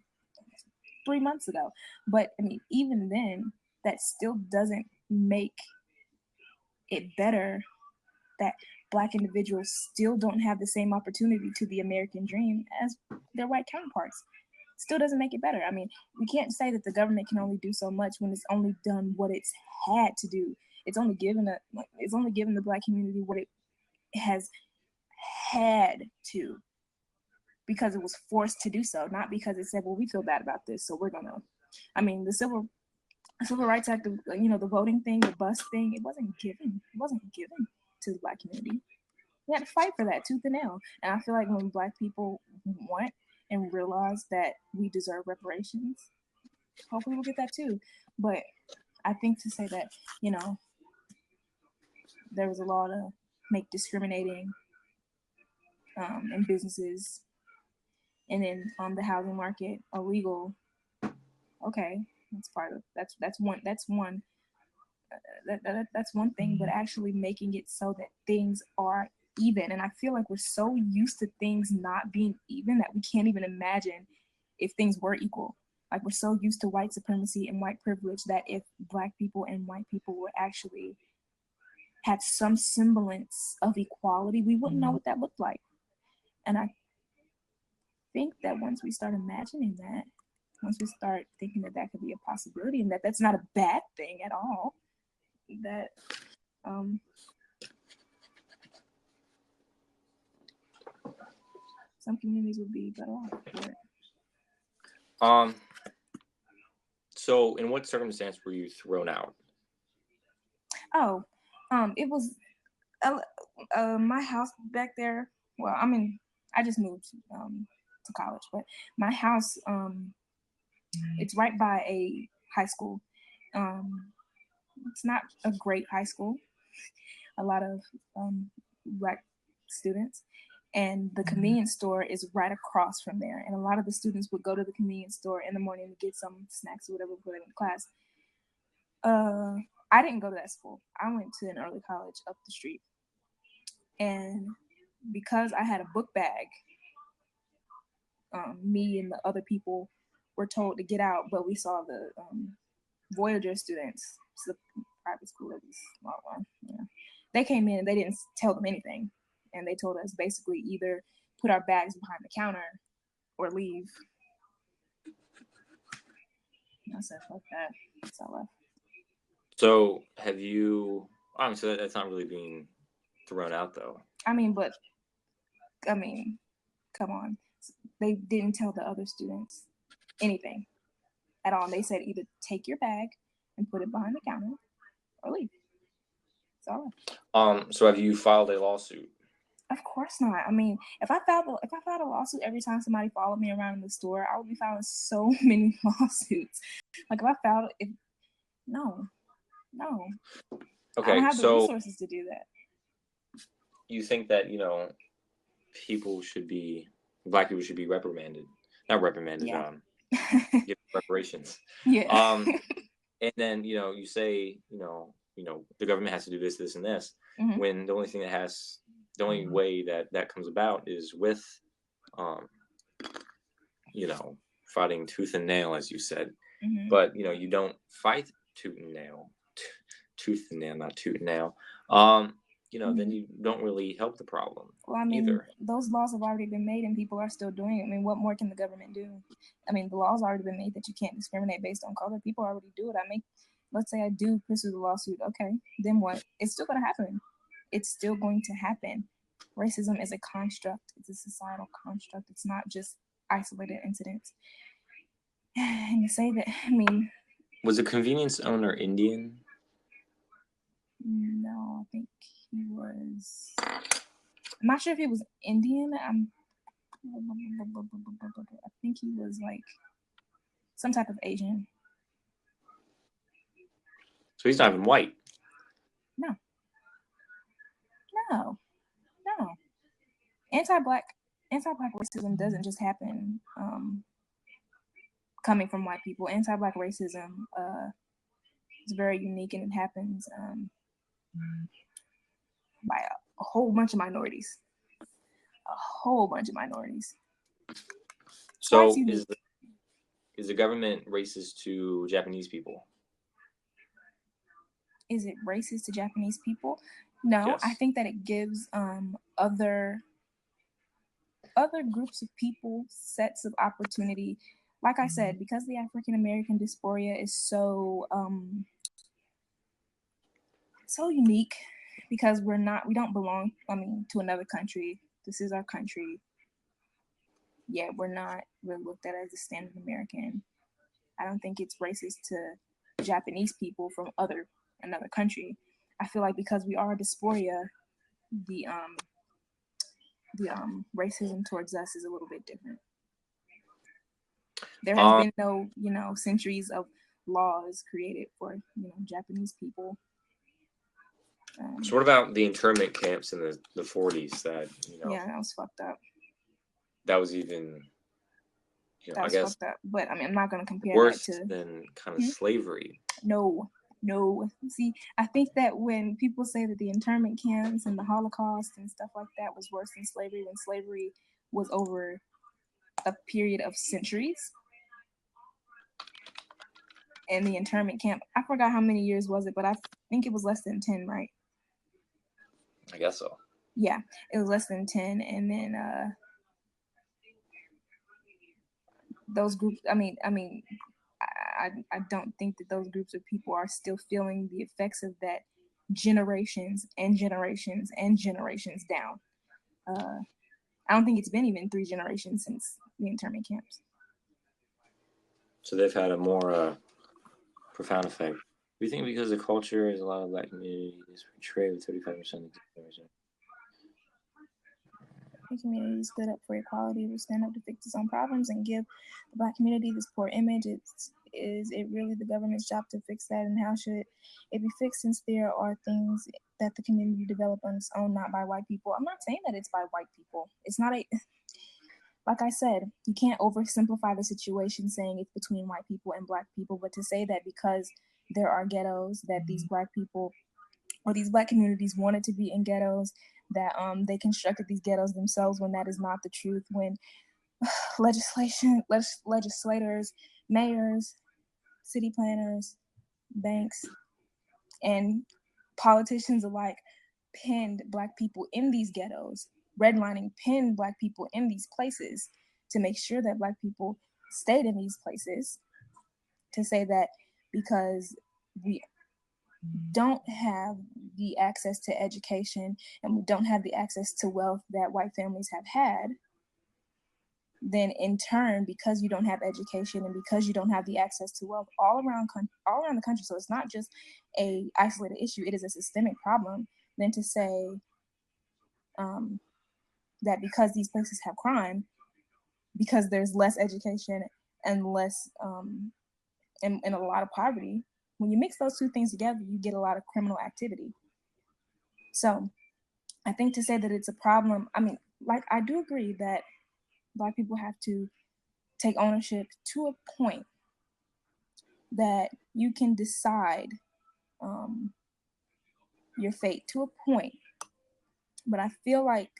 3 months ago, but I mean, even then, that still doesn't make it better that Black individuals still don't have the same opportunity to the American dream as their white counterparts. Still doesn't make it better. I mean, we can't say that the government can only do so much when it's only done what it's had to do. It's only given the Black community what it has had to, because it was forced to do so, not because it said, well, we feel bad about this, so we're gonna. I mean, the Civil Rights Act, the voting thing, the bus thing, it wasn't given to the Black community. We had to fight for that tooth and nail. And I feel like when Black people want and realize that we deserve reparations, hopefully we'll get that too. But I think to say that, there was a law to make discriminating in businesses and in the housing market illegal. Okay, that's one thing, but actually making it so that things are even. And I feel like we're so used to things not being even that we can't even imagine if things were equal. Like, we're so used to white supremacy and white privilege that if Black people and white people were actually had some semblance of equality, we wouldn't know what that looked like. And I think that once we start imagining that, once we start thinking that that could be a possibility and that that's not a bad thing at all, that some communities would be better off for it. So in what circumstance were you thrown out? Oh, it was my house back there. Well, I mean, I just moved to college, but my house, it's right by a high school. It's not a great high school. A lot of Black students, and the convenience store is right across from there. And a lot of the students would go to the convenience store in the morning to get some snacks or whatever before they went to class. I didn't go to that school. I went to an early college up the street. And because I had a book bag, me and the other people were told to get out, but we saw the Voyager students, it's the private school, it was a small one. Yeah. They came in and they didn't tell them anything. And they told us basically either put our bags behind the counter or leave. And I said, fuck that. So I left. So have you, so that's not really being thrown out though. I mean, come on. They didn't tell the other students anything at all. And they said either take your bag and put it behind the counter or leave. So have you filed a lawsuit? Of course not. I mean, if I filed a lawsuit every time somebody followed me around in the store, I would be filing so many lawsuits. Like, no. Okay, I don't have the resources to do that. You think that, Black people should be reprimanded. Not reprimanded, yeah. Give reparations. Yeah. And then, you say, the government has to do this, this, and this, mm-hmm. when the only way that comes about is with, fighting tooth and nail, as you said. Mm-hmm. But, you don't fight tooth and nail, not tooth and nail. mm-hmm. Then you don't really help the problem. Well, I mean, either. Those laws have already been made and people are still doing it. I mean, what more can the government do? I mean, the laws already been made that you can't discriminate based on color. People already do it. Let's say I do pursue the lawsuit. Okay, then what? It's still going to happen. It's still going to happen. Racism is a construct. It's a societal construct. It's not just isolated incidents. And to say that, I mean... Was the convenience owner Indian? No, I think he was... I'm not sure if he was Indian. I think he was like some type of Asian. So he's not even white. No. Anti-black racism doesn't just happen coming from white people. Anti-black racism is very unique, and it happens by a whole bunch of minorities. So is the government racist to Japanese people? Is it racist to Japanese people? No, yes. I think that it gives other groups of people sets of opportunity. Like I said, because the African American dysphoria is so unique, because we don't belong, to another country. This is our country. Yeah, we're looked at as a standard American. I don't think it's racist to Japanese people from another country. I feel like because we are a dysphoria, the racism towards us is a little bit different. There has been no, centuries of laws created for, Japanese people. So what about the internment camps in the 40s that, Yeah, that was fucked up. That was even, that was fucked up. But, I'm not going to compare worse that to... than kind of slavery. No. See, I think that when people say that the internment camps and the Holocaust and stuff like that was worse than slavery, when slavery was over a period of centuries. And the internment camp, I forgot how many years was it, but I think it was less than 10, right? I guess so. Yeah, it was less than 10. And then those groups, I don't think that those groups of people are still feeling the effects of that generations and generations and generations down. I don't think it's been even 3 generations since the internment camps. So they've had a more profound effect. Do you think because the culture is a lot of Black communities portrayed with 35% of the generation? The community stood up for equality, will stand up to fix its own problems and give the Black community this poor image. Is it really the government's job to fix that, and how should it be fixed, since there are things that the community developed on its own, not by white people? I'm not saying that it's by white people. It's not like I said, you can't oversimplify the situation saying it's between white people and Black people, but to say that because there are ghettos that these Black people or these Black communities wanted to be in ghettos, that they constructed these ghettos themselves, when that is not the truth, when legislators, mayors, city planners, banks, and politicians alike pinned Black people in these ghettos, redlining pinned Black people in these places to make sure that Black people stayed in these places, to say that because we don't have the access to education and we don't have the access to wealth that white families have had, then in turn, because you don't have education and because you don't have the access to wealth all around the country, so it's not just a isolated issue, it is a systemic problem, then to say that because these places have crime, because there's less education and less and a lot of poverty, when you mix those two things together, you get a lot of criminal activity. So I think to say that it's a problem, I do agree that Black people have to take ownership to a point that you can decide your fate to a point. But I feel like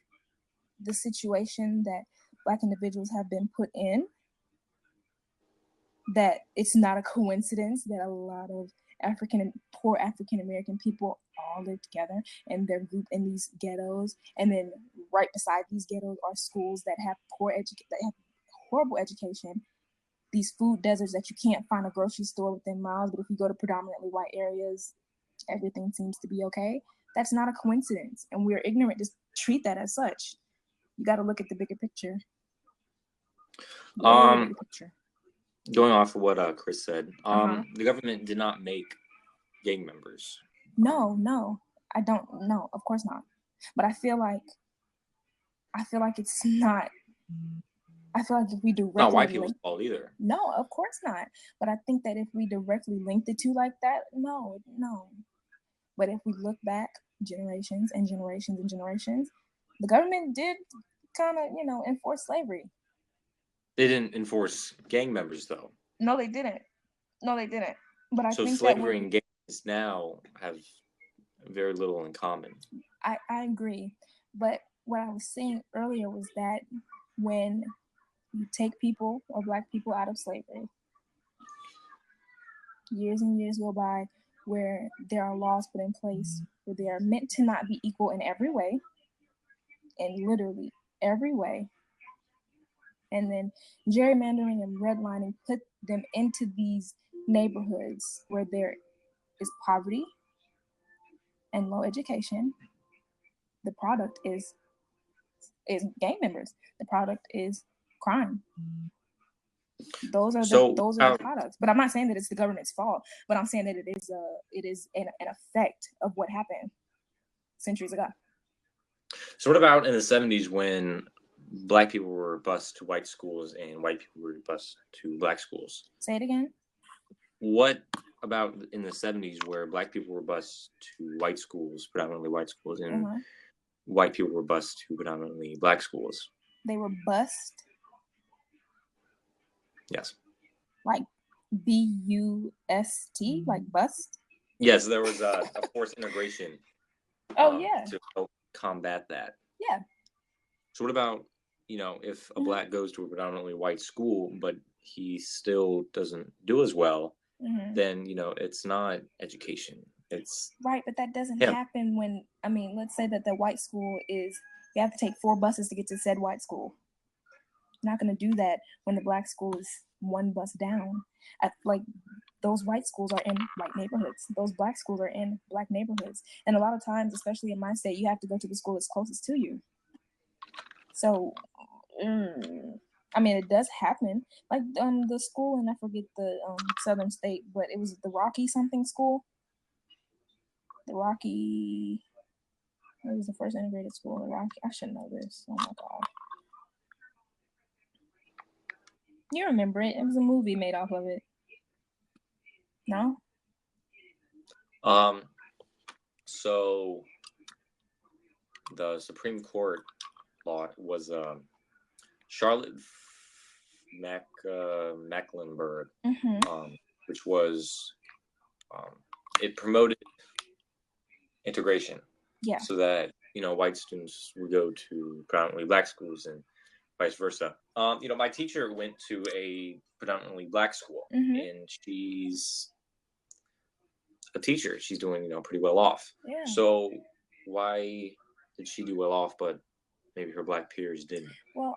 the situation that Black individuals have been put in, that it's not a coincidence that a lot of poor African American people all live together and they're grouped in these ghettos, and then right beside these ghettos are schools that have horrible education, these food deserts that you can't find a grocery store within miles, but if you go to predominantly white areas, everything seems to be okay. That's not a coincidence, and we're ignorant to treat that as such. You got to look at the bigger picture. Bigger picture. Going off of what Chris said, the government did not make gang members. No, I don't. No, of course not. But I feel like it's not. I feel like if we directly not white people's fault either. No, of course not. But I think that if we directly link the two like that, no. But if we look back generations and generations and generations, the government did kind of, enforce slavery. They didn't enforce gang members, though. No, they didn't. But I think slavery and gangs now have very little in common. I agree. But what I was saying earlier was that when you take people or Black people out of slavery, years and years go by where there are laws put in place where they are meant to not be equal in every way, in literally every way. And then gerrymandering and redlining put them into these neighborhoods where there is poverty and low education. The product is gang members. The product is crime. Those are the products. But I'm not saying that it's the government's fault, but I'm saying that it is an effect of what happened centuries ago. So what about in the 70s when Black people were bused to white schools and white people were bused to Black schools? Say it again. What about in the 70s where Black people were bused to white schools, predominantly white schools, and white people were bused to predominantly Black schools? They were bused? Yes. Like B-U-S-T, like bust? Yes, there was a forced integration. Yeah. To help combat that. Yeah. So what about if a black goes to a predominantly white school, but he still doesn't do as well, then, it's not education. It's right, but that doesn't happen when, let's say that the white school is, you have to take 4 buses to get to said white school. You're not going to do that when the black school is 1 bus down. Those white schools are in white neighborhoods. Those black schools are in black neighborhoods. And a lot of times, especially in my state, you have to go to the school that's closest to you. So, it does happen. Like the school, and I forget the southern state, but it was the Rocky something school. The Rocky, it was the first integrated school. The Rocky, I should know this. Oh my God. You remember it. It was a movie made off of it. No? So the Supreme Court law was Charlotte Mecklenburg, which was it promoted integration. Yeah. So that white students would go to predominantly black schools and vice versa. My teacher went to a predominantly black school, and she's a teacher. She's doing pretty well off. Yeah. So why did she do well off, but maybe her black peers didn't? Well,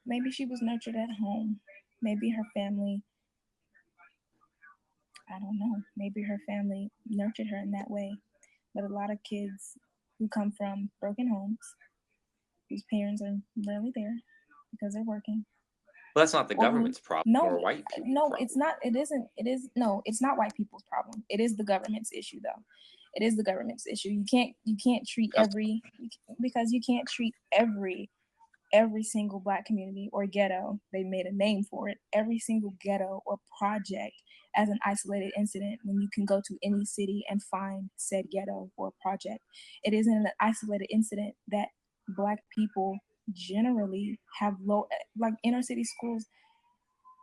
maybe she was nurtured at home. Maybe her family, I don't know. Maybe her family nurtured her in that way. But a lot of kids who come from broken homes, whose parents are rarely there because they're working. Well, that's not the government's problem or white people's problem. It's not. It isn't. It is. No, it's not white people's problem. It is the government's issue, though. It is the government's issue. You can't treat every single black community or ghetto. They made a name for it. Every single ghetto or project as an isolated incident when you can go to any city and find said ghetto or project. It isn't an isolated incident that black people generally have low, like inner city schools,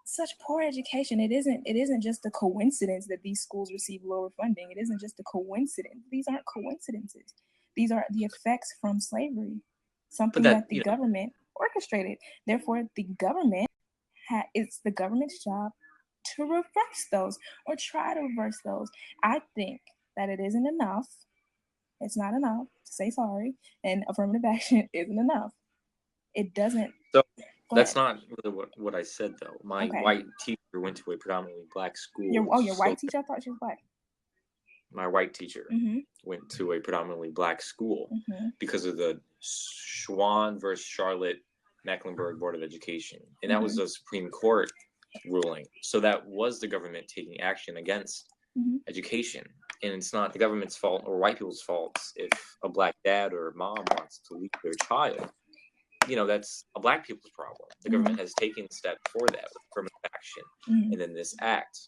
such poor education. It isn't just a coincidence that these schools receive lower funding. It isn't just a coincidence. These aren't coincidences. These are the effects from slavery, something that the government orchestrated. Therefore, the government it's the government's job to reverse those or try to reverse those. I think that it isn't enough. It's not enough to say sorry, and affirmative action isn't enough. It doesn't. So that's not really what I said, though. My white teacher went to a predominantly black school. Your white teacher? I thought she was black. My white teacher went to a predominantly black school because of the Schwann versus Charlotte Mecklenburg Board of Education. And that was a Supreme Court ruling. So that was the government taking action against education. And it's not the government's fault or white people's fault if a black dad or mom wants to leave their child. That's a black people's problem. The government has taken a step for that with affirmative action and then this act.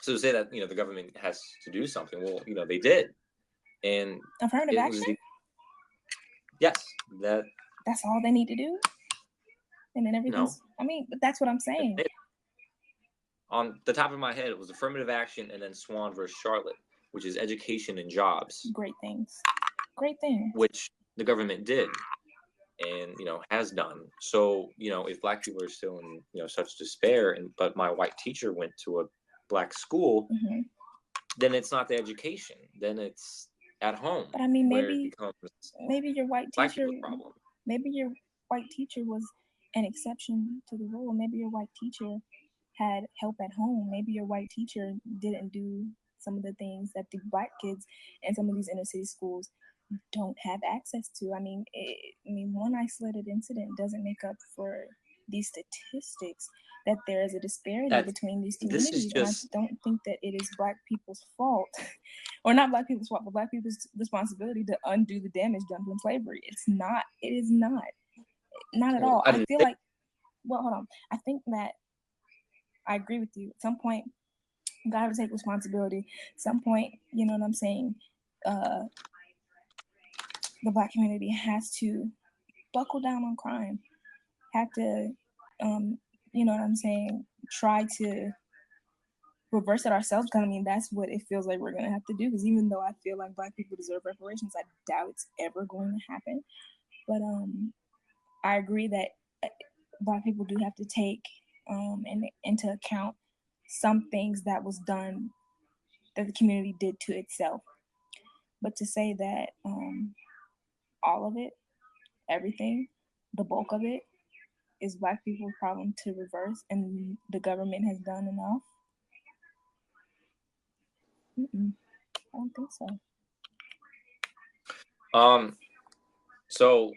So to say that, the government has to do something, well, they did. And affirmative action? Yes. That's all they need to do? And then everything's... No. But that's what I'm saying. On the top of my head, it was affirmative action and then Swan versus Charlotte, which is education and jobs. Great things. Which the government did and, has done. So, if black people are still in, such despair, but my white teacher went to a black school, then it's not the education. Then it's at home. But maybe your white teacher, maybe your white teacher was an exception to the rule. Maybe your white teacher had help at home. Maybe your white teacher didn't do some of the things that the black kids in some of these inner city schools don't have access to. One isolated incident doesn't make up for these statistics that there is a disparity between these communities. And I don't think that it is black people's fault, or not black people's fault, but black people's responsibility to undo the damage done from slavery. It's not. It is not. Not at all. I feel like, well, hold on. I think that I agree with you. At some point, you gotta take responsibility. At some point, you know what I'm saying? The black community has to buckle down on crime. Have to, you know what I'm saying? Try to reverse it ourselves. Because that's what it feels like we're gonna have to do. Because even though I feel like black people deserve reparations, I doubt it's ever going to happen. But I agree that Black people do have to take into account some things that was done, that the community did to itself. But to say that all of it, everything, the bulk of it, is Black people's problem to reverse, and the government has done enough. I don't think so. So,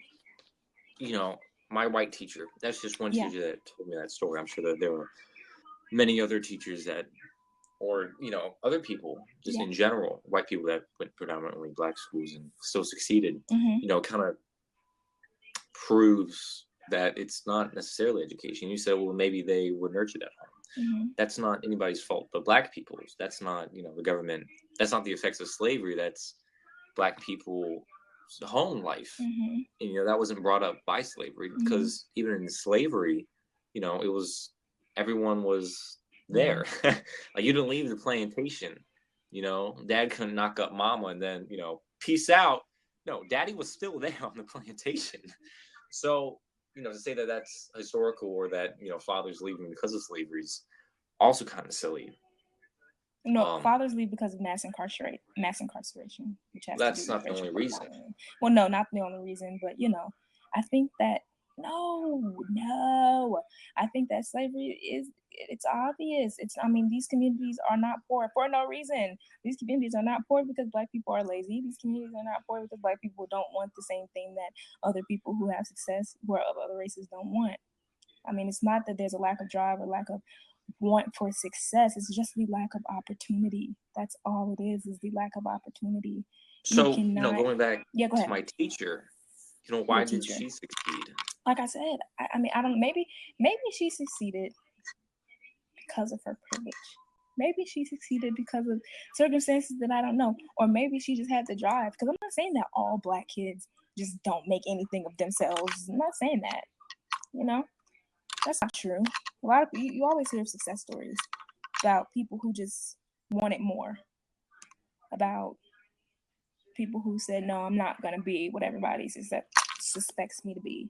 my white teacher, that's just one Yeah. teacher that told me that story. I'm sure that there were many other teachers that, or, other people just Yeah. in general, white people that went predominantly Black schools and still succeeded, Mm-hmm. kind of proves that it's not necessarily education. You said, well, maybe they were nurtured at home. Mm-hmm. That's not anybody's fault but Black people's. That's not, the government. That's not the effects of slavery. That's Black people's home life. Mm-hmm. And, that wasn't brought up by slavery, because even in slavery, it was, everyone was there. Like, you didn't leave the plantation. Dad couldn't knock up mama and then, peace out. No, daddy was still there on the plantation. So, to say that that's historical, or that, fathers leaving because of slavery, is also kind of silly. No, fathers leave because of mass incarceration, which has that's to do not the only reason. Well, no, not the only reason, but I think that no, I think that slavery it's obvious. These communities are not poor for no reason. These communities are not poor because Black people are lazy. These communities are not poor because Black people don't want the same thing that other people who have success, who are of other races, don't want. It's not that there's a lack of drive or lack of want for success. It's just the lack of opportunity. That's all it is the lack of opportunity. So, going back to my teacher, why did she succeed? Like I said, I don't, maybe she succeeded because of her privilege. Maybe she succeeded because of circumstances that I don't know. Or maybe she just had the drive. Because I'm not saying that all Black kids just don't make anything of themselves. I'm not saying that. That's not true. A lot of you always hear success stories about people who just wanted more, about people who said, no, I'm not going to be what everybody suspects me to be.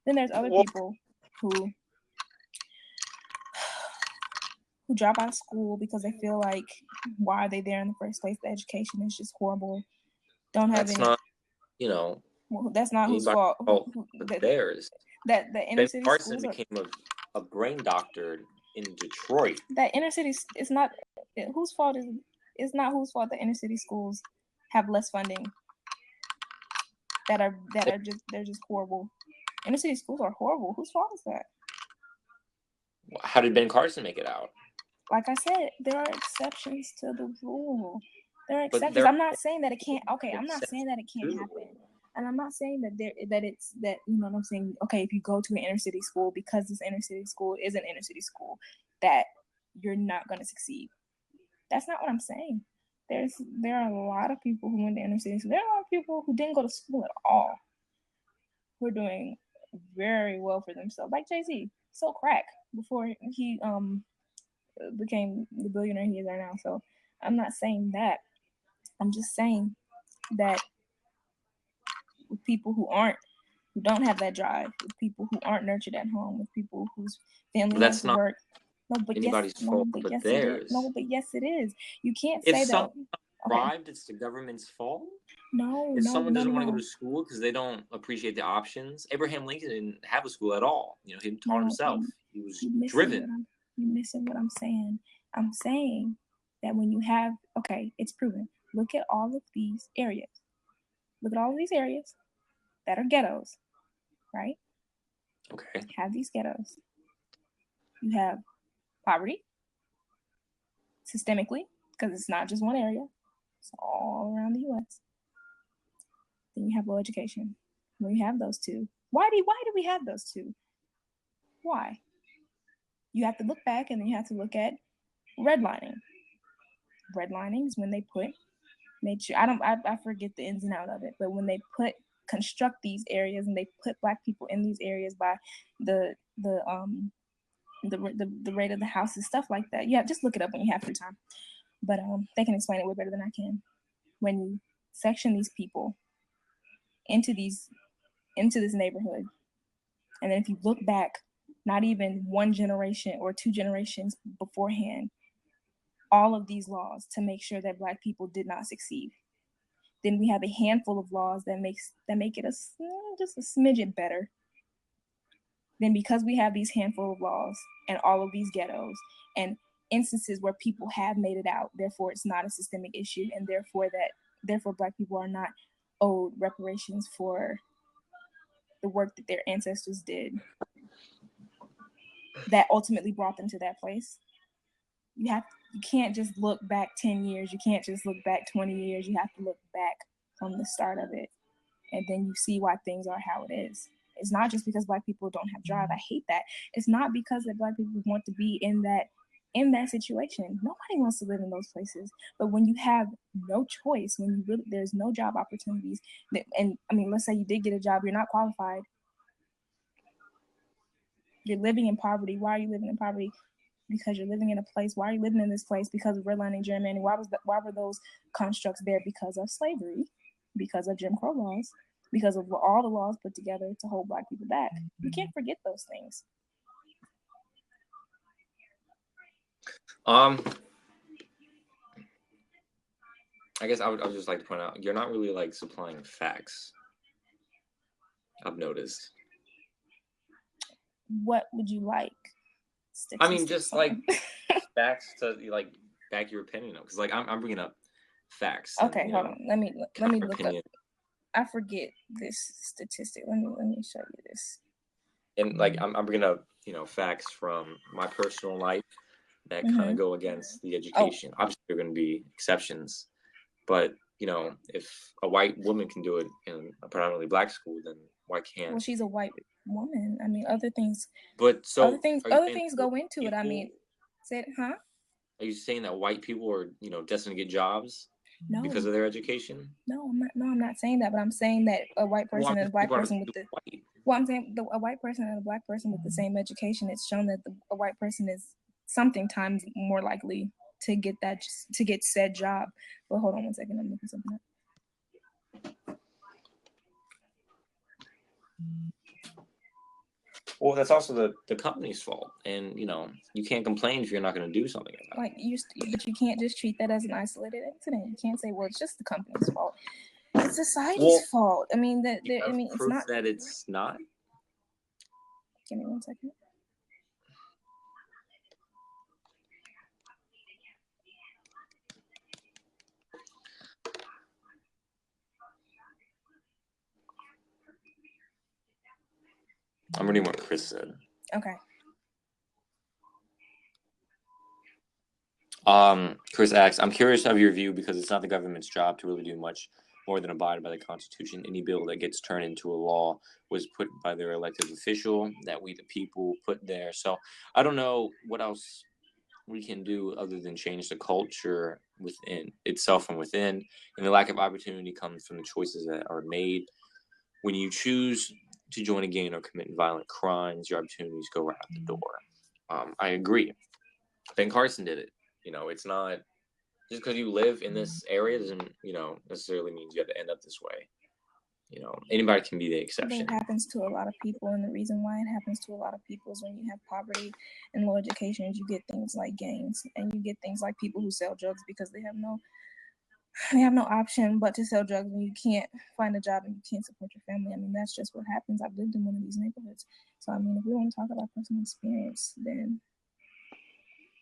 Then there's other people who drop out of school because they feel like, why are they there in the first place? The education is just horrible. Don't have that's any. Not, well, that's not whose fault. Theirs. That the inner city Carson schools became a brain doctor in Detroit. That inner city is not whose fault is. It's not whose fault the inner city schools have less funding. That are just, they're just horrible. Inner city schools are horrible. Whose fault is that? How did Ben Carson make it out? Like I said, there are exceptions to the rule. There are exceptions. I'm not saying that it can't. Okay, I'm not saying that it can't happen. And I'm not saying that what I'm saying, okay, if you go to an inner city school, because this inner city school is an inner city school, that you're not going to succeed. That's not what I'm saying. There are a lot of people who went to inner city school. There are a lot of people who didn't go to school at all, who are doing very well for themselves. Like Jay-Z, so crack before he became the billionaire he is right now. So I'm not saying that. I'm just saying that with people who don't have that drive, with people who aren't nurtured at home, with people whose family has to work. No, but anybody's fault, but theirs. No, but yes, it is. You can't say that. If someone arrived, it's the government's fault? No, if someone doesn't want to go to school because they don't appreciate the options, Abraham Lincoln didn't have a school at all. He taught himself. He was driven. You're missing what I'm saying. I'm saying that when you have, okay, it's proven. Look at all of these areas. Look at all of these areas that are ghettos, right? Okay. Have these ghettos. You have poverty, systemically, because it's not just one area. It's all around the U.S. Then you have low education. When you have those two, why do we have those two? Why? You have to look back, and then you have to look at redlining. Redlining is when they made sure, I forget the ins and outs of it, but when they construct these areas and they put Black people in these areas by the rate of the houses, stuff like that. Yeah, just look it up when you have free time. But they can explain it way better than I can. When you section these people into this neighborhood, and then if you look back not even one generation or two generations beforehand, all of these laws to make sure that Black people did not succeed. Then we have a handful of laws that make it just a smidget better. Then because we have these handful of laws and all of these ghettos and instances where people have made it out, therefore it's not a systemic issue, and therefore Black people are not owed reparations for the work that their ancestors did that ultimately brought them to that place. You can't just look back 10 years. You can't just look back 20 years. You have to look back from the start of it. And then you see why things are how it is. It's not just because Black people don't have drive. I hate that. It's not because that Black people want to be in that situation. Nobody wants to live in those places. But when you have no choice, there's no job opportunities, and I mean, let's say you did get a job, you're not qualified. You're living in poverty. Why are you living in poverty? Because you're living in a place. Why are you living in this place? Because of redlining, gerrymandering. Why were those constructs there? Because of slavery, because of Jim Crow laws, because of all the laws put together to hold Black people back. You can't forget those things. I guess I would just like to point out, you're not really like supplying facts. I've noticed. What would you like? I mean, just like facts to like back your opinion up, because like I'm bringing up facts. Okay, and, hold on. Let me look up. I forget this statistic. Let me show you this. And like I'm bringing up facts from my personal life that kind of go against the education. Obviously, there are going to be exceptions, but if a white woman can do it in a predominantly Black school, then why can't? Well, she's a white woman. I mean, other things. But so other things go into it. I mean, huh? Are you saying that white people are destined to get jobs? No. Because of their education? No, I'm not saying that, but I'm saying that a white person and a Black person with I'm saying a white person and a Black person with the same education, it's shown that a white person is something times more likely to get said job. But hold on one second, I'm looking something up. Well, that's also the company's fault, and you can't complain if you're not going to do something about it. But you can't just treat that as an isolated incident. You can't say, well, it's just the company's fault. It's society's fault. I mean, it's not that it's not. Give me 1 second. I'm reading what Chris said. Okay. Chris asks, I'm curious of your view because it's not the government's job to really do much more than abide by the Constitution. Any bill that gets turned into a law was put by their elected official that we the people put there. So I don't know what else we can do other than change the culture within itself from within. And the lack of opportunity comes from the choices that are made. When you choose to join a gang or commit violent crimes, your opportunities go right out the door. I agree. Ben Carson did it. It's not just because you live in this area doesn't, necessarily means you have to end up this way. Anybody can be the exception. But it happens to a lot of people, and the reason why it happens to a lot of people is when you have poverty and low education, you get things like gangs, and you get things like people who sell drugs because they have no option but to sell drugs when you can't find a job and you can't support your family. I mean, that's just what happens. I've lived in one of these neighborhoods. So, I mean, if we want to talk about personal experience, then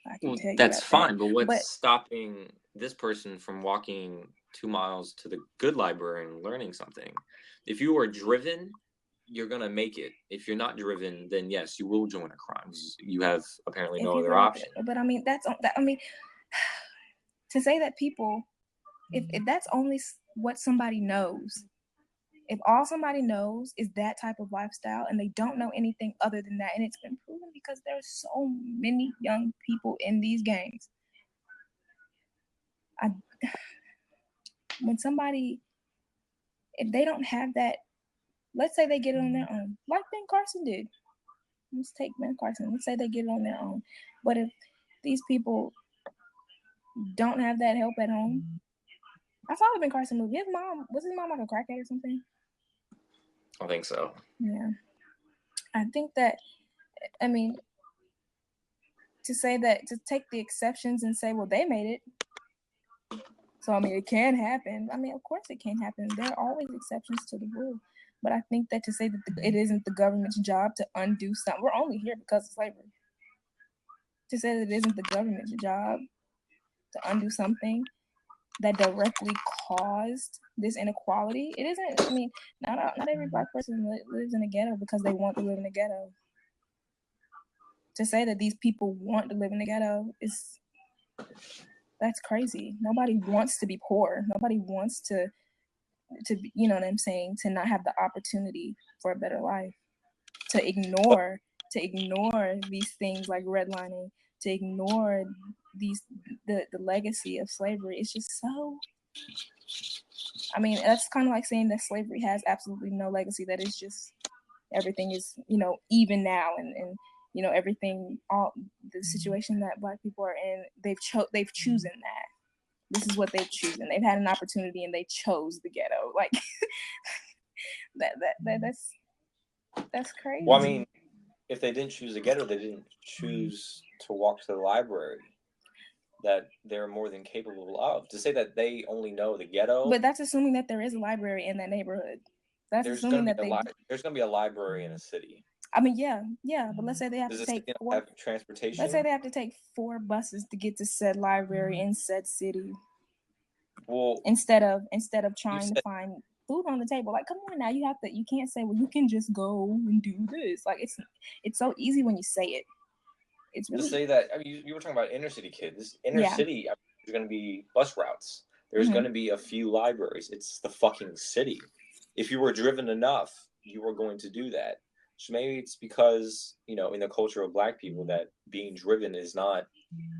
I can tell you that's fine, but what's stopping this person from walking 2 miles to the good library and learning something? If you are driven, you're going to make it. If you're not driven, then yes, you will join a crime. You have apparently no other option. But I mean, to say that people, if that's only what somebody knows, if all somebody knows is that type of lifestyle and they don't know anything other than that, and it's been proven because there's so many young people in these gangs. When somebody, if they don't have that, let's say they get it on their own, like Ben Carson did. Let's take Ben Carson. Let's say they get it on their own. But if these people don't have that help at home, I saw the Ben Carson movie. Was his mom like a crackhead or something? I think so. Yeah. I think that I mean, to say that, to take the exceptions and say, well, they made it, so I mean, it can happen. I mean, of course it can happen. There are always exceptions to the rule. But I think that to say that it isn't the government's job to undo something, we're only here because of slavery. To say that it isn't the government's job to undo something that directly caused this inequality, it isn't. I mean, not every Black person lives in a ghetto because they want to live in a ghetto. To say that these people want to live in a ghetto that's crazy. Nobody wants to be poor. Nobody wants to you know what I'm saying, to not have the opportunity for a better life. To ignore these things like redlining, to ignore the legacy of slavery. It's just so, I mean, that's kind of like saying that slavery has absolutely no legacy, that it's just everything is, you know, even now, and you know, everything, all the situation that Black people are in, they've chosen that. This is what they've chosen. They've had an opportunity and they chose the ghetto. Like that's crazy. Well, I mean, if they didn't choose the ghetto, they didn't choose to walk to the library that they're more than capable of. To say that they only know the ghetto, but that's assuming that there is a library in that neighborhood. That's assuming that there's going to be a library in a city. I mean, yeah, but let's say they have to take have transportation. Let's say they have to take 4 buses to get to said library in said city. Well, instead of trying to find food on the table. Like, come on now, you can't say, well, you can just go and do this. Like, it's so easy when you say it. It's really, to say that, I mean, you were talking about inner city kids. City, I mean, there's going to be bus routes. There's going to be a few libraries. It's the fucking city. If you were driven enough, you were going to do that. So maybe it's because, you know, in the culture of Black people, that being driven is not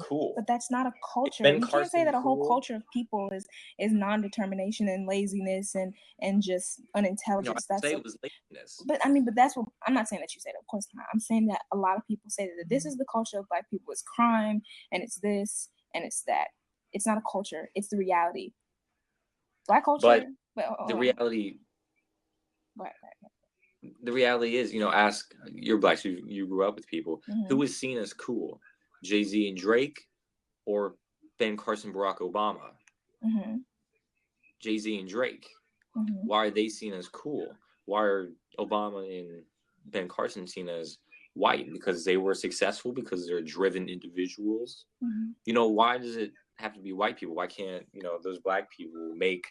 cool. But that's not a culture. You can't say that a whole culture of people is non-determination and laziness and just unintelligence. No, I say it was laziness. But I mean, but that's what I'm not saying that you say that. Of course not. I'm saying that a lot of people say that this is the culture of Black people. It's crime and it's this and it's that. It's not a culture. It's the reality. Black culture. But the reality. Right. The reality is, you know, ask you're Black, so you grew up with people who was seen as cool, Jay-Z and Drake, or Ben Carson, Barack Obama. Jay-Z and Drake. Why are they seen as cool? Why are Obama and Ben Carson seen as white? Because they were successful, because they're driven individuals. You know, why does it have to be white people? Why can't, you know, those Black people make,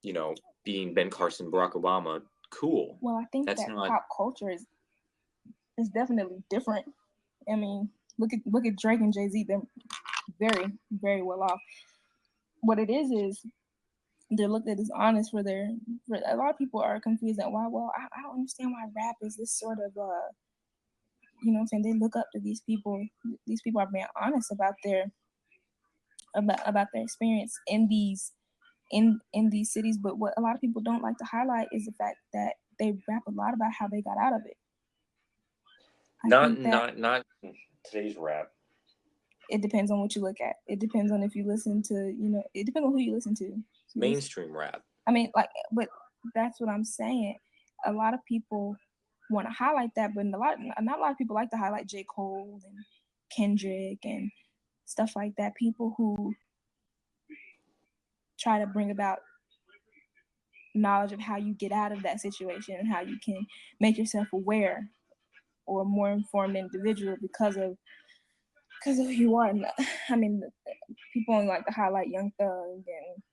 you know, being Ben Carson, Barack Obama cool? Well, I think that pop culture is definitely different. I mean, look at Drake and Jay-Z. They're very, very well off. What it is they're looked at as honest for a lot of people are confused at why. Well, I don't understand why rap is this sort of you know what I'm saying, they look up to these people. These people are being honest about their experience in these cities. But what a lot of people don't like to highlight is the fact that they rap a lot about how they got out of it. Not today's rap. It depends on what you look at. It depends on if you listen to, you know, it depends on who you listen to. Mainstream rap. I mean, like, but that's what I'm saying. A lot of people want to highlight that, but not a lot of people like to highlight J. Cole and Kendrick and stuff like that. People who try to bring about knowledge of how you get out of that situation and how you can make yourself aware or a more informed individual because of who you are. I mean, people only like to highlight Young Thug and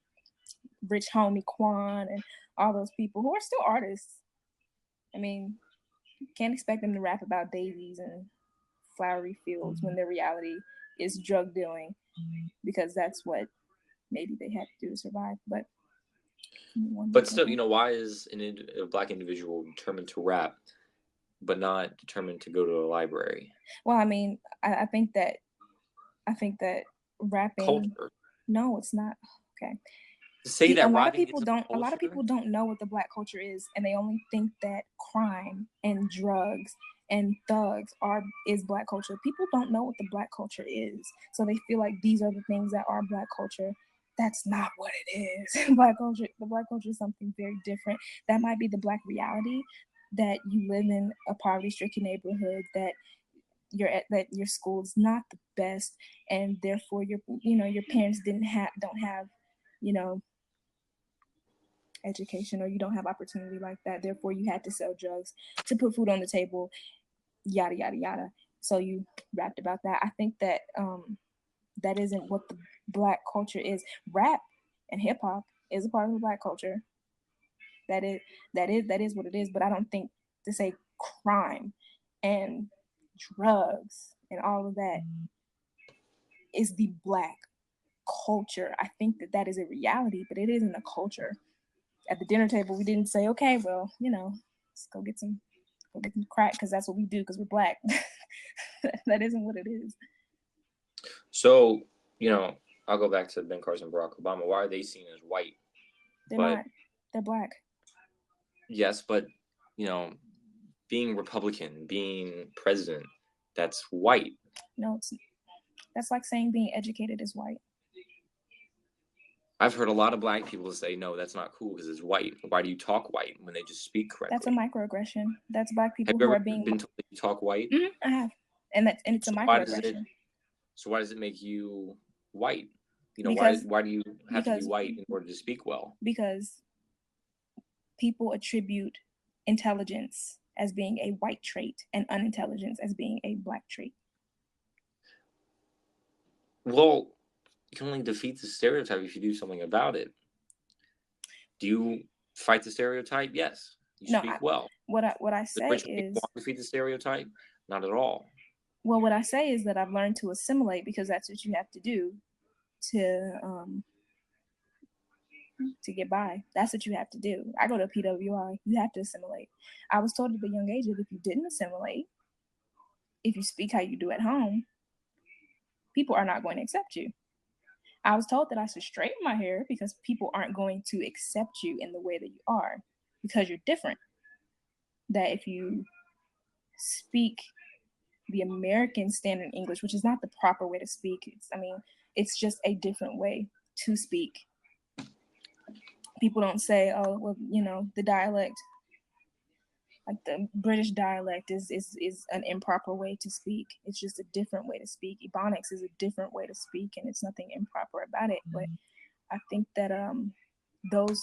Rich Homie Quan and all those people who are still artists. I mean, you can't expect them to rap about daisies and flowery fields when their reality is drug dealing, because that's what maybe they had to do to survive. But still, you know, why is a Black individual determined to rap but not determined to go to a library? Well, I mean, I think that rapping. Culture. No, it's not. Okay. Say that a lot of people don't know what the Black culture is, and they only think that crime and drugs and thugs is Black culture. People don't know what the Black culture is, so they feel like these are the things that are Black culture. That's not what it is. The Black culture is something very different. That might be the Black reality, that you live in a poverty-stricken neighborhood, that that your school is not the best, and therefore your parents don't have education, or you don't have opportunity like that, therefore you had to sell drugs to put food on the table, yada yada yada. So you rapped about that. I think that that isn't what the Black culture is. Rap and hip hop is a part of the Black culture. That is what it is. But I don't think to say crime and drugs and all of that is the Black culture. I think that is a reality, but it isn't a culture. At the dinner table, we didn't say, okay, well, let's go get some crack, because that's what we do, because we're Black. That isn't what it is. So, I'll go back to Ben Carson and Barack Obama. Why are they seen as white? They're not. They're Black. Yes, but, being Republican, being president, that's white. No, that's like saying being educated is white. I've heard a lot of Black people say, no, that's not cool because it's white. Why do you talk white when they just speak correctly? That's a microaggression. That's Black people who are being... been told that you talk white? Mm-hmm, I have. And it's a microaggression. So why does it make you white? Why do you have to be white in order to speak well? Because people attribute intelligence as being a white trait and unintelligence as being a Black trait. Well, you can only defeat the stereotype if you do something about it. Do you fight the stereotype? Yes. You speak well. What I say is... want to defeat the stereotype? Not at all. Well, what I say is that I've learned to assimilate, because that's what you have to do to get by. That's what you have to do. I go to PWI. You have to assimilate. I was told at a young age that if you didn't assimilate, if you speak how you do at home, people are not going to accept you. I was told that I should straighten my hair because people aren't going to accept you in the way that you are, because you're different. That if you speak the American standard English, which is not the proper way to speak, it's just a different way to speak. People don't say, oh, well, the dialect, like the British dialect is an improper way to speak. It's just a different way to speak. Ebonics is a different way to speak, and it's nothing improper about it. But I think that those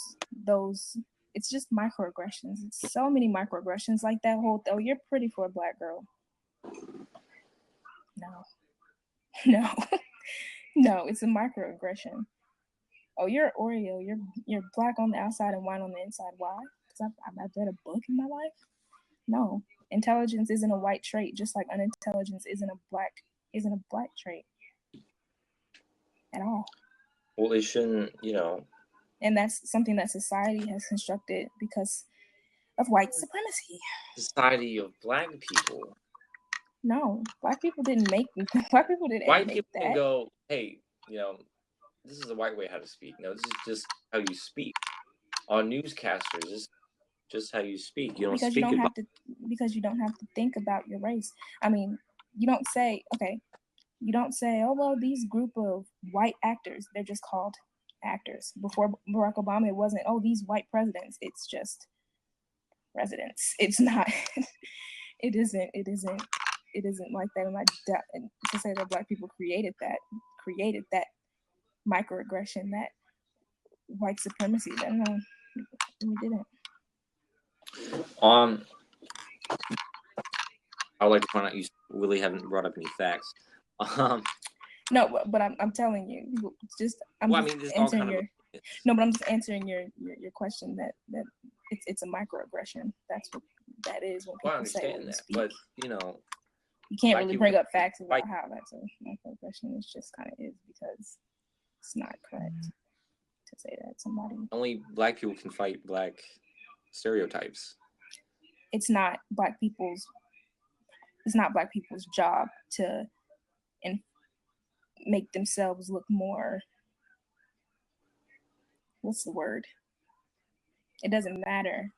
it's just microaggressions. It's so many microaggressions, like that whole, oh, you're pretty for a Black girl. No, it's a microaggression. Oh, you're Oreo. You're Black on the outside and white on the inside. Why? Because I've read a book in my life. No, intelligence isn't a white trait, just like unintelligence isn't a black trait at all. Well, it shouldn't, And that's something that society has constructed because of white supremacy. Society of Black people. No, Black people didn't make. Black people didn't. White people can go, hey, this is a white way how to speak. No, this is just how you speak. On newscasters, this is just how you speak. You don't because speak because you don't have to think about your race. You don't say, oh, well, these group of white actors, they're just called actors. Before Barack Obama, it wasn't, oh, these white presidents. It's just presidents. It's not. It isn't like that. And to say that Black people created that microaggression, that white supremacy, no, we didn't. I would like to point out you really haven't brought up any facts. No, but I'm telling you, I'm just answering your question that it's a microaggression. That's what that is when people say when you speak. But you can't really bring up facts about how that's a microaggression. It's just kind of is, because it's not correct to say that somebody. Only Black people can fight Black stereotypes. It's not Black people's job to make themselves look more. What's the word? It doesn't matter.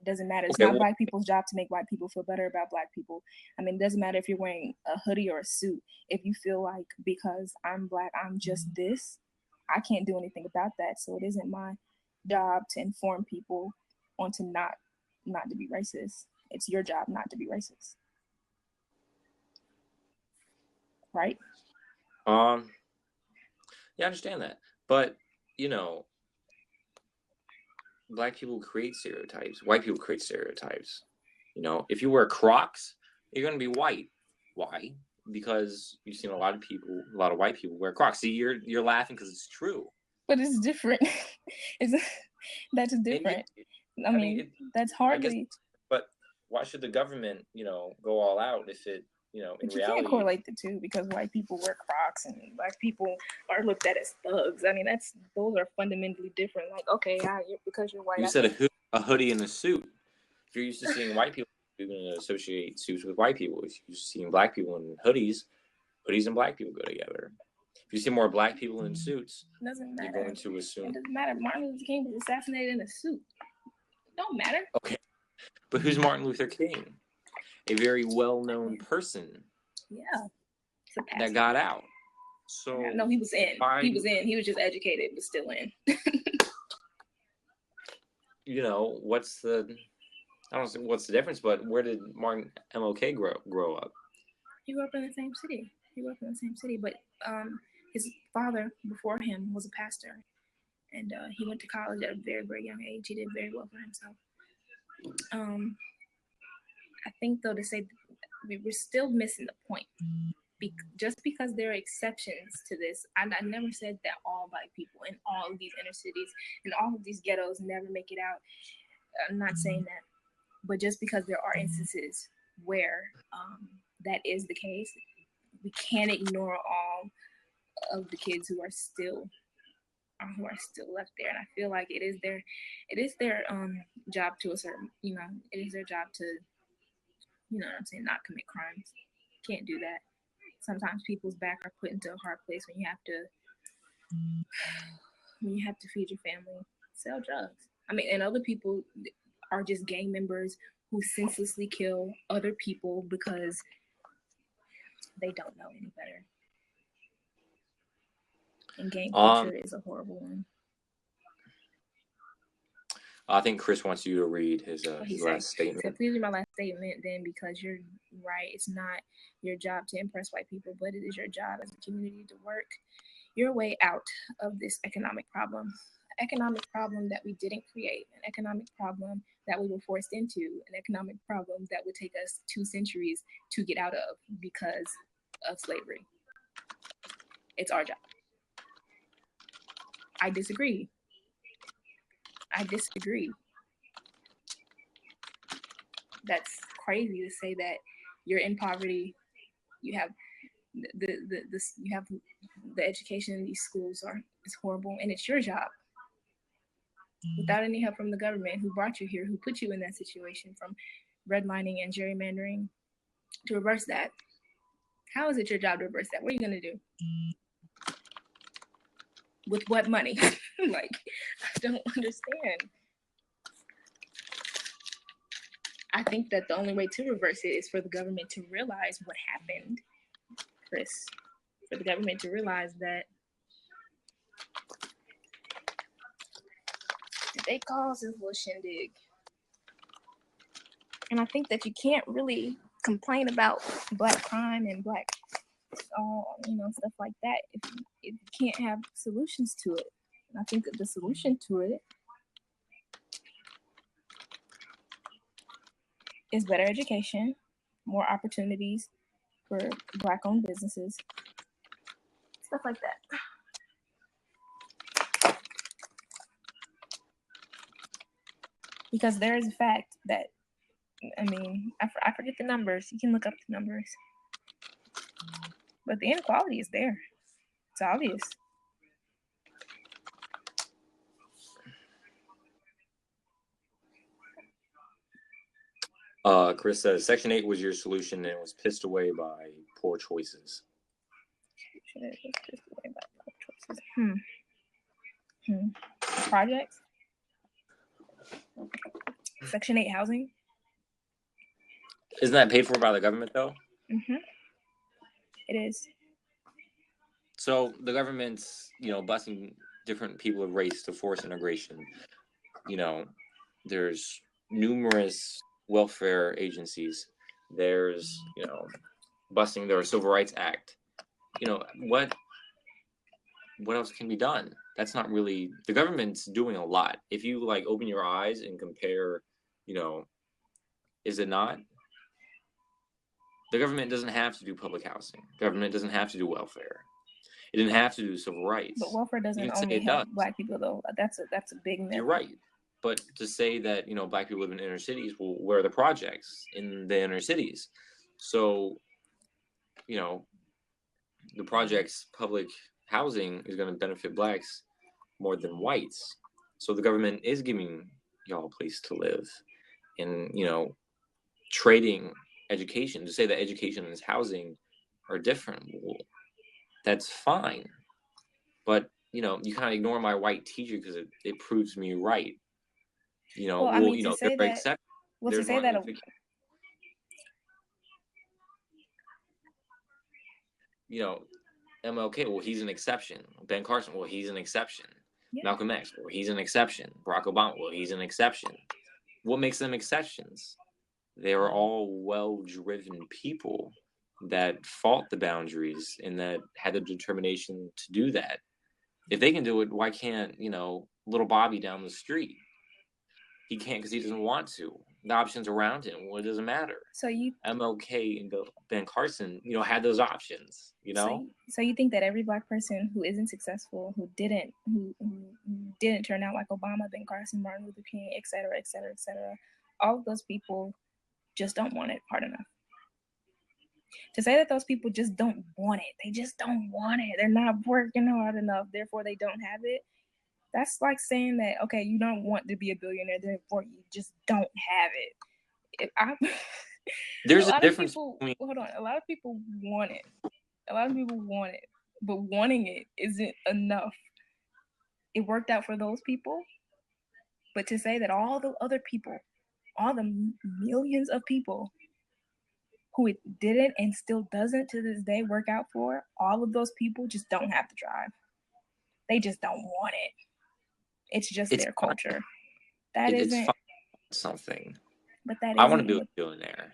It's not Black people's job to make white people feel better about Black people. It doesn't matter if you're wearing a hoodie or a suit. If you feel like, because I'm Black, I'm just this, I can't do anything about that. So it isn't my job to inform people on to not to be racist. It's your job not to be racist. right? Yeah, I understand that, but black people create stereotypes. White people create stereotypes. If you wear Crocs, you're gonna be white. Why? Because you've seen a lot of white people wear Crocs. See, you're laughing because it's true. But it's different. That's different. I mean, that's hardly. But why should the government, go all out if it, in but reality? You can't correlate the two because white people wear Crocs and black people are looked at as thugs. I mean, those are fundamentally different. Like, okay, because you're white. You said a hoodie and a suit. If you're used to seeing white people, you're going to associate suits with white people. If you're seeing black people in hoodies and black people go together. If you see more black people in suits, doesn't matter. You're going to assume. It doesn't matter. Martin Luther King was assassinated in a suit. It don't matter. Okay. But who's Martin Luther King? A very well-known person. Yeah. That got out. So no, he was in. He was in. He was just educated, but still in. What's the difference? But where did Martin MLK grow up? He grew up in the same city. But his father before him was a pastor, and he went to college at a very, very young age. He did very well for himself. I think though to say we're still missing the point. Just because there are exceptions to this, I never said that all black people in all of these inner cities and all of these ghettos never make it out. I'm not saying that, but just because there are instances where that is the case, we can't ignore all of the kids who are still left there. And I feel like it is their job to a certain, it is their job to, what I'm saying, not commit crimes. Can't do that. Sometimes people's back are put into a hard place when you have to feed your family, sell drugs. I mean, and other people are just gang members who senselessly kill other people because they don't know any better. And gang culture is a horrible one. I think Chris wants you to read his last statement. So please read my last statement then, because you're right. It's not your job to impress white people, but it is your job as a community to work your way out of this economic problem. An economic problem that we didn't create, an economic problem that we were forced into, an economic problem that would take us 2 centuries to get out of because of slavery. It's our job. I disagree. That's crazy to say that you're in poverty. You have the education in these schools is horrible, and it's your job, without any help from the government who brought you here, who put you in that situation, from redlining and gerrymandering, to reverse that. How is it your job to reverse that? What are you going to do? With what money? Like, I don't understand. I think that the only way to reverse it is for the government to realize what happened, Chris. For the government to realize that they caused this little shindig. And I think that you can't really complain about black crime and black, stuff like that if you can't have solutions to it. And I think that the solution to it is better education, more opportunities for Black-owned businesses, stuff like that. Because there is a fact that, I forget the numbers. You can look up the numbers. But the inequality is there. It's obvious. Chris says Section 8 was your solution and it was pissed away by poor choices. Projects? Section 8 housing? Isn't that paid for by the government, though? Mm-hmm. It is. So the government's, busing different people of race to force integration. There's numerous welfare agencies. There's, busing their Civil Rights Act. what else can be done? That's not really, the government's doing a lot. If you like open your eyes and compare, is it not? The government doesn't have to do public housing. Government doesn't have to do welfare. It didn't have to do civil rights. But welfare doesn't only help Black people, though. That's a big myth. You're right. But to say that, Black people live in inner cities, well, where are the projects in the inner cities? So, the projects, public housing is going to benefit Blacks more than whites. So the government is giving y'all a place to live and, trading education. To say that education and housing are different, well, that's fine. But, you kind of ignore my white teacher because it proves me right. Well, I mean, to say that, to say that, MLK, well, he's an exception. Ben Carson, well, he's an exception. Yeah. Malcolm X, well, he's an exception. Barack Obama, well, he's an exception. What makes them exceptions? They are all well-driven people that fought the boundaries and that had the determination to do that. If they can do it, why can't, little Bobby down the street? He can't because he doesn't want to. The options around him, well, it doesn't matter. So MLK and Ben Carson, had those options, So you think that every Black person who isn't successful, who didn't turn out like Obama, Ben Carson, Martin Luther King, et cetera, all of those people just don't want it hard enough. To say that those people just don't want it, they just don't want it. They're not working hard enough, therefore they don't have it. That's like saying that, okay, you don't want to be a billionaire, therefore you just don't have it. There's a difference between... Hold on. A lot of people want it. But wanting it isn't enough. It worked out for those people. But to say that all the other people, all the millions of people who it didn't and still doesn't to this day work out for, all of those people just don't have the drive. They just don't want it. It's just their culture. It's something. But that I want to be a billionaire.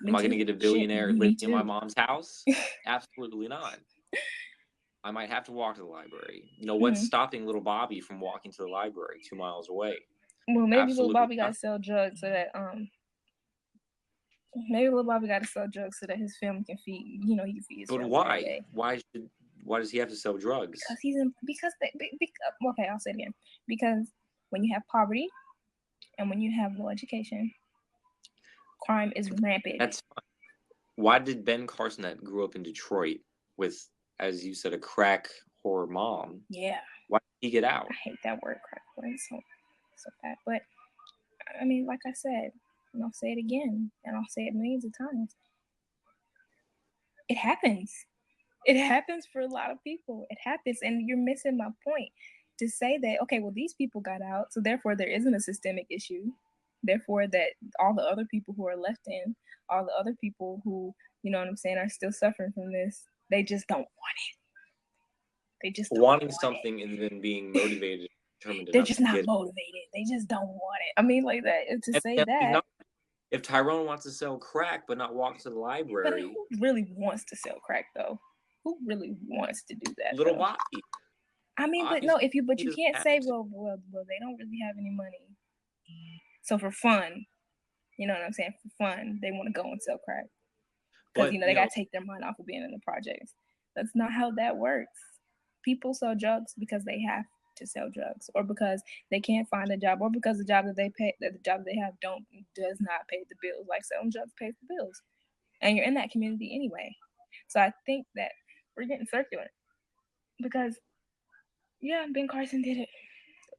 Am I going to get a billionaire living in my mom's house? Absolutely not. I might have to walk to the library. What's stopping little Bobby from walking to the library 2 miles away? Well, maybe little Bobby got to sell drugs so that his family can feed. He can feed his family. But why? Why does he have to sell drugs? Okay, I'll say it again. Because when you have poverty and when you have low education, crime is rampant. That's fine. Why did Ben Carson, that grew up in Detroit with, as you said, a crack whore mom? Yeah. Why did he get out? I hate that word, crack whore. It's so bad. But I mean, like I said, and I'll say it again, and I'll say it millions of times. It happens. It happens for a lot of people. It happens, and you're missing my point. To say that, okay, well, these people got out, so therefore there isn't a systemic issue. Therefore, that all the other people who are left in, all the other people who, are still suffering from this, they just don't want it. They just don't wanting something and then being motivated, determined. They're just not motivated. They just don't want it. I mean, like that. To say that. If Tyrone wants to sell crack but not walk to the library, but who really wants to sell crack though? Who really wants to do that? Little Bobby. I mean, but no, you can't say, well, they don't really have any money. So for fun, you know what I'm saying? For fun, they want to go and sell crack. Because, they got to take their mind off of being in the projects. That's not how that works. People sell drugs because they have to sell drugs, or because they can't find a job, or because the job that they have does not pay the bills. Like selling drugs pays the bills. And you're in that community anyway. So I think that we're getting circular. Because, yeah, Ben Carson did it.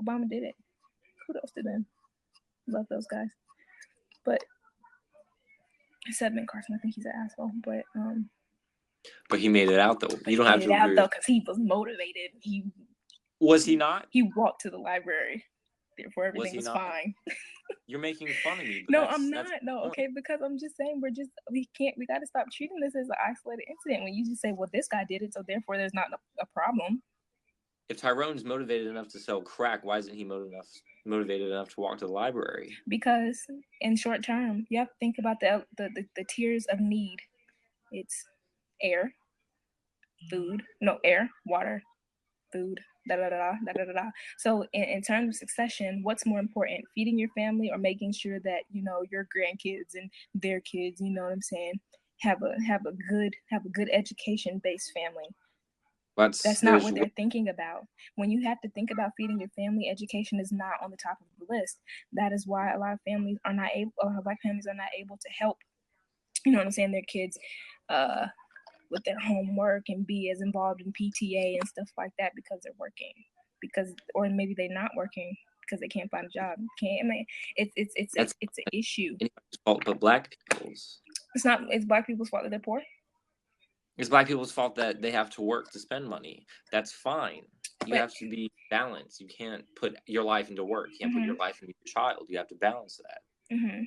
Obama did it. Kudos to them. Love those guys. But except Ben Carson, I think he's an asshole. But he made it out though. You don't have to agree. Because he was motivated. Was he not? He walked to the library. Therefore, everything was fine. You're making fun of me. No, I'm not. No, okay, because I'm just saying we got to stop treating this as an isolated incident. When you just say, well, this guy did it, so therefore there's not a problem. If Tyrone's motivated enough to sell crack, why isn't he motivated enough to walk to the library? Because in short term, you have to think about the tiers of need. It's air, food, no, air, water, food, da da da da da da da. So in terms of succession, what's more important, feeding your family or making sure that your grandkids and their kids, you know what I'm saying, have a good education based family? That's not what they're thinking about. When you have to think about feeding your family, education is not on the top of the list. That is why a lot of families are not able, Black families are not able to help, you know what I'm saying, their kids with their homework and be as involved in PTA and stuff like that because they're working, or maybe they're not working because they can't find a job. I mean, it's an issue. Anybody's fault but Black people's. It's Black people's fault that they're poor. It's Black people's fault that they have to work to spend money. That's fine. You have to be balanced. You can't put your life into work. You can't put your life into your child. You have to balance that. Mm-hmm.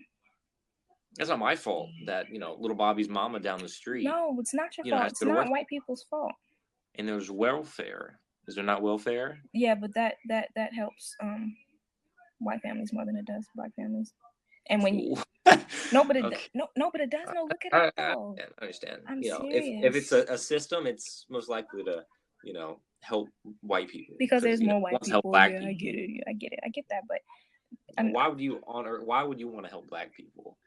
That's not my fault that, little Bobby's mama down the street. No, it's not your fault. It's not white people's fault. And there's welfare. Is there not welfare? Yeah, but that helps white families more than it does Black families. And when you but it does. No, but it does. No, look at it. I understand. I'm serious. If it's a system, it's most likely to, help white people because there's more white people. Black people. I get it. I get that, but why would you want to help Black people?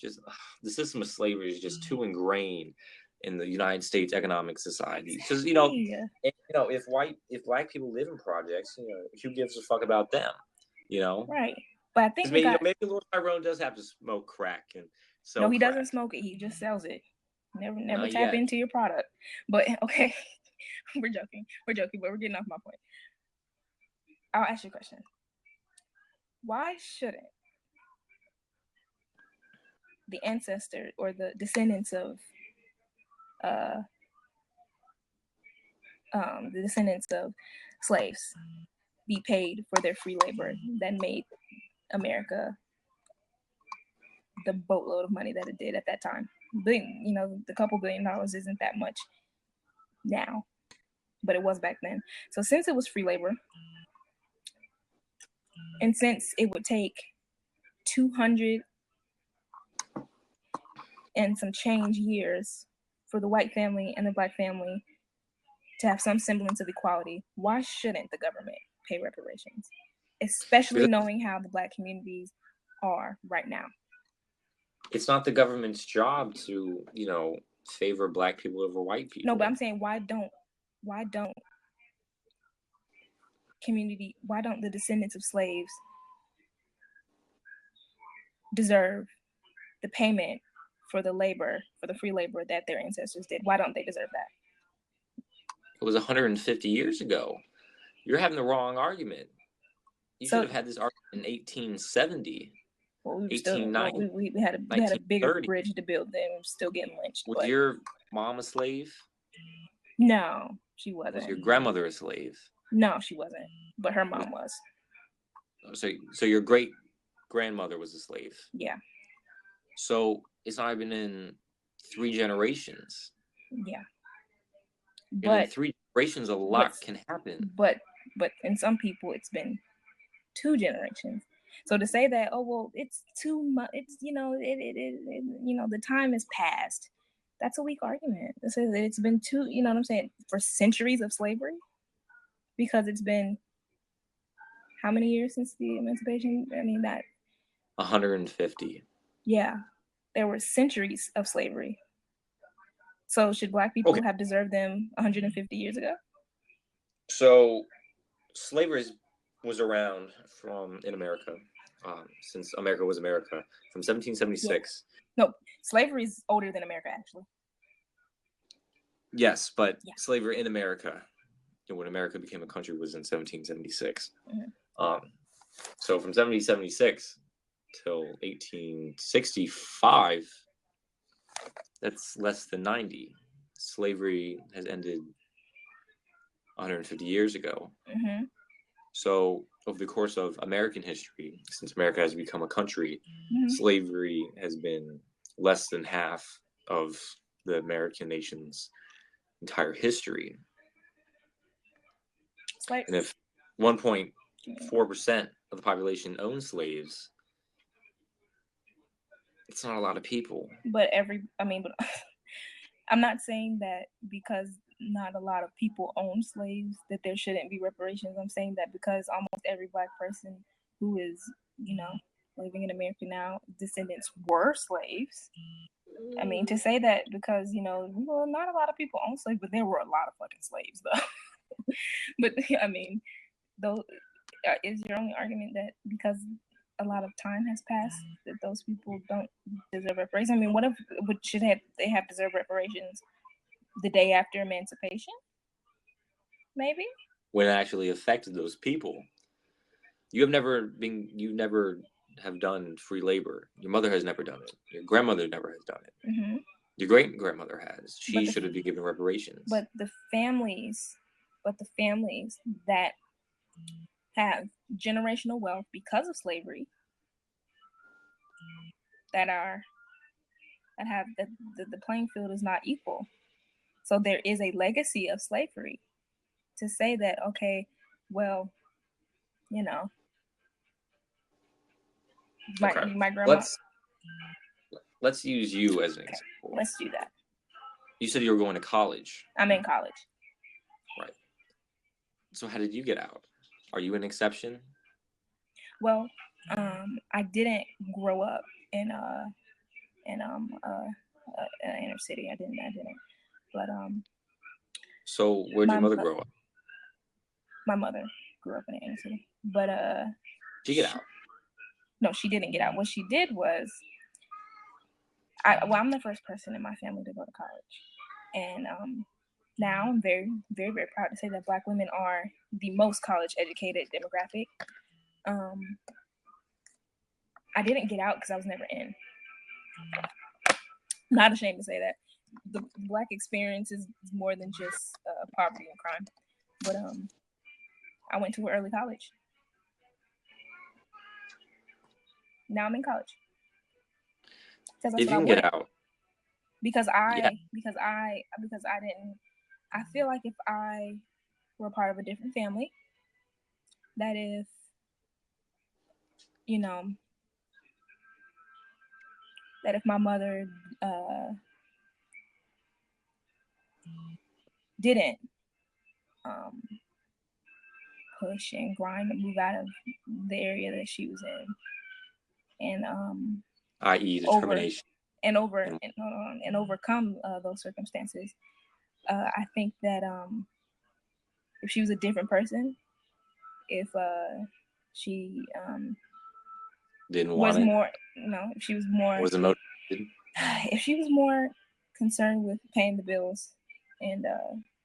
Just the system of slavery is just too ingrained in the United States economic society. Because if Black people live in projects, who gives a fuck about them? Right. But I think maybe Lord Tyrone does have to smoke crack and sell. No, he crack. doesn't smoke it. He just sells it. Never tap into your product. But okay, we're joking, but we're getting off my point. I'll ask you a question. Why shouldn't the ancestor or the descendants of slaves be paid for their free labor that made America the boatload of money that it did at that time? The couple $1 billion isn't that much now, but it was back then. So since it was free labor, and since it would take 200 and some change years for the white family and the Black family to have some semblance of equality, why shouldn't the government pay reparations? Especially knowing how the Black communities are right now. It's not the government's job to, favor Black people over white people. No, but I'm saying why don't the descendants of slaves deserve the payment for the free labor that their ancestors did? Why don't they deserve that? It was 150 years ago. You're having the wrong argument. You should have had this argument in 1870. Well, we had a bigger bridge to build than we were still getting lynched. Was your mom a slave? No, she wasn't. Was your grandmother a slave? No, she wasn't. But her mom was. So your great grandmother was a slave? Yeah. So it's not even in 3 generations. Yeah. But in 3 generations, a lot can happen. But in some people, it's been 2 generations. So to say that, it's too much, it's the time has passed. That's a weak argument. It says that it's been for centuries of slavery, because it's been how many years since the emancipation? 150. Yeah, there were centuries of slavery. So should Black people have deserved them 150 years ago? So slavery was around in America since America was America from 1776. Yeah. No, slavery is older than America, actually. Yes, but slavery in America, when America became a country, was in 1776. Mm-hmm. So from 1776 till 1865, that's less than 90. Slavery has ended 150 years ago. Mm-hmm. So over the course of American history, since America has become a country, slavery has been less than half of the American nation's entire history. And if 1.4% of the population owns slaves, it's not a lot of people. But I'm not saying that because not a lot of people own slaves, that there shouldn't be reparations. I'm saying that because almost every Black person who is, living in America now, descendants were slaves. I mean, to say that because, not a lot of people own slaves, but there were a lot of fucking slaves, though. But, I mean, though, is your only argument that because a lot of time has passed that those people don't deserve reparations? I mean, what if they have deserved reparations the day after emancipation? Maybe when it actually affected those people. You never have done free labor. Your mother has never done it. Your grandmother never has done it. Mm-hmm. Your great grandmother has. She should have been given reparations. But the families that have generational wealth because of slavery, that have the playing field is not equal. So there is a legacy of slavery. To say that, okay, well, my grandma. Let's use you as an example. Let's do that. You said you were going to college. I'm in college. Right. So how did you get out? Are you an exception? Well, I didn't grow up in inner city. I didn't. But So where'd your mother grow up? My mother grew up in the inner city. But did she get out? No, she didn't get out. What she did was, I'm the first person in my family to go to college, and now I'm very, very, very proud to say that Black women are the most college educated demographic. I didn't get out because I was never in. Not ashamed to say that. The Black experience is more than just poverty and crime. But I went to an early college. Now I'm in college. If you can get out. Because I didn't. I feel like if I were part of a different family, that if that if my mother didn't push and grind to move out of the area that she was in, and i.e. determination, and overcome those circumstances, I think that if she was a different person, if she didn't was want more, if she was more, wasn't motivated, if she was more concerned with paying the bills, and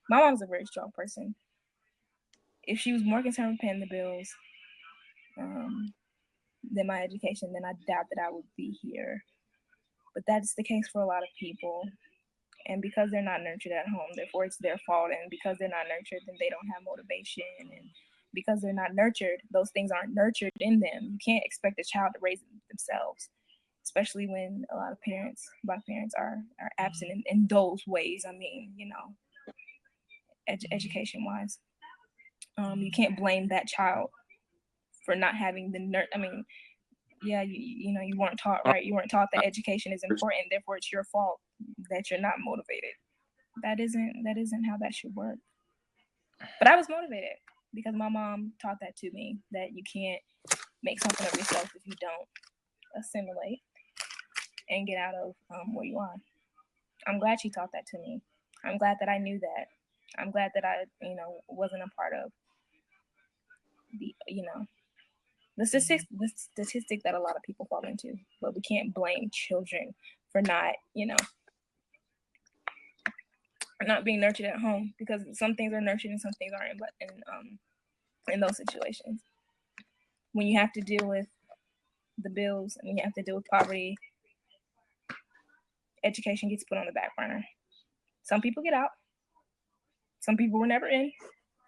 my mom's a very strong person. If she was more concerned with paying the bills than my education, then I doubt that I would be here. But that's the case for a lot of people. And because they're not nurtured at home, therefore it's their fault. And because they're not nurtured, then they don't have motivation. And because they're not nurtured, those things aren't nurtured in them. You can't expect a child to raise themselves, especially when a lot of Black parents are absent in those ways. I mean, education-wise. You can't blame that child for not having the I mean, yeah, you weren't taught right. You weren't taught that education is important. Therefore, it's your fault that you're not motivated. That isn't how that should work. But I was motivated because my mom taught that to me, that you can't make something of yourself if you don't assimilate and get out of where you are. I'm glad she taught that to me. I'm glad that I knew that. I'm glad that I, wasn't a part of the statistic that a lot of people fall into. But we can't blame children for not being nurtured at home, because some things are nurtured and some things aren't. But in those situations, when you have to deal with the bills and you have to deal with poverty, education gets put on the back burner. Some people get out. Some people were never in,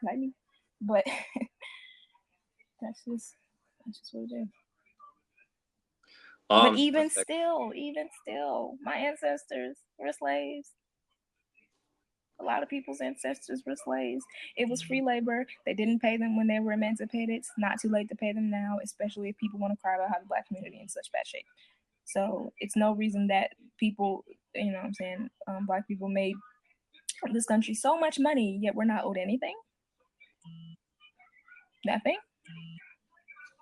like me. But that's just what it is. But even still, my ancestors were slaves. A lot of people's ancestors were slaves. It was free labor. They didn't pay them when they were emancipated. It's not too late to pay them now, especially if people want to cry about how the Black community is in such bad shape. So it's no reason that people, Black people may this country so much money, yet we're not owed anything. Nothing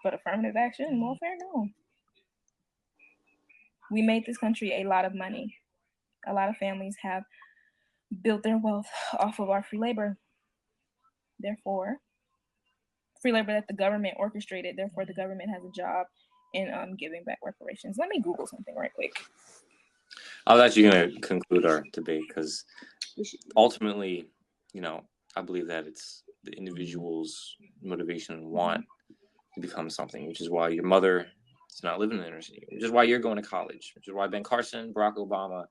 but affirmative action and welfare? No. We made this country a lot of money. A lot of families have built their wealth off of our free labor. Therefore, free labor that the government orchestrated. Therefore, the government has a job in giving back reparations. Let me Google something right quick. I was actually going to conclude our debate because ultimately, I believe that it's the individual's motivation and want to become something, which is why your mother is not living in the inner city, which is why you're going to college, which is why Ben Carson, Barack Obama,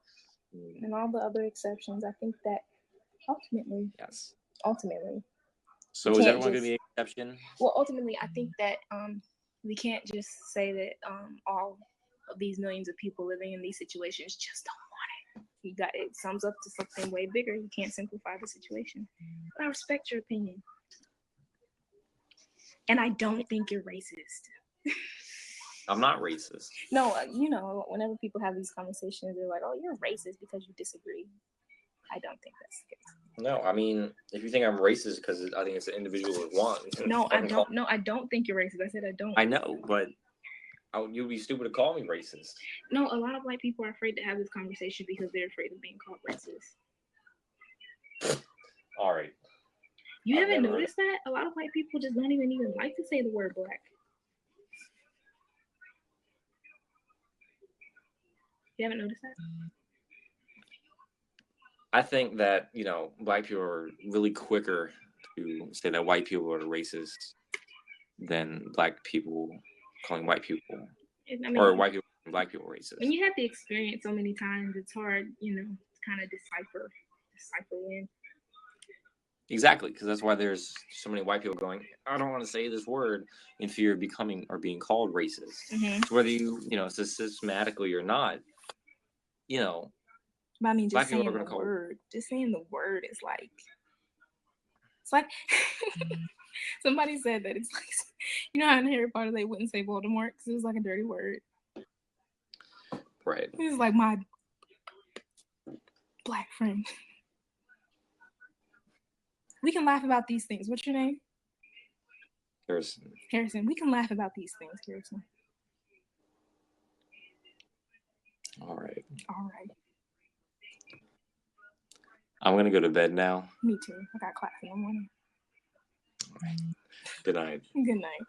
and all the other exceptions. I think that ultimately. So is everyone going to be an exception? Well, ultimately, I think that we can't just say that all of these millions of people living in these situations just don't want it. It sums up to something way bigger. You can't simplify the situation. But I respect your opinion. And I don't think you're racist. I'm not racist. No, whenever people have these conversations, they're like, oh, you're racist because you disagree. I don't think that's the case. No, I mean, if you think I'm racist because I think it's an individual's want. No, I don't. No, I don't think you're racist. I said I don't. I know, but you'd be stupid to call me racist. No, a lot of white people are afraid to have this conversation because they're afraid of being called racist. All right. You haven't noticed that? A lot of white people just don't even like to say the word black. You haven't noticed that? I think that, black people are really quicker to say that white people are racist than black people calling white people, or white people calling black people racist. When you have the experience so many times, it's hard, to kind of decipher when. Exactly, because that's why there's so many white people going, I don't want to say this word in fear of becoming or being called racist. Mm-hmm. So whether you, systematically or not, But I mean, just saying the word. Just saying the word is like, it's like somebody said that it's like, how in Harry Potter they wouldn't say Voldemort because it was like a dirty word. Right. It's like my black friend. We can laugh about these things. What's your name? Harrison. We can laugh about these things, Harrison. All right. I'm going to go to bed now. Me too. I got class in the morning. All right. Good night. Good night.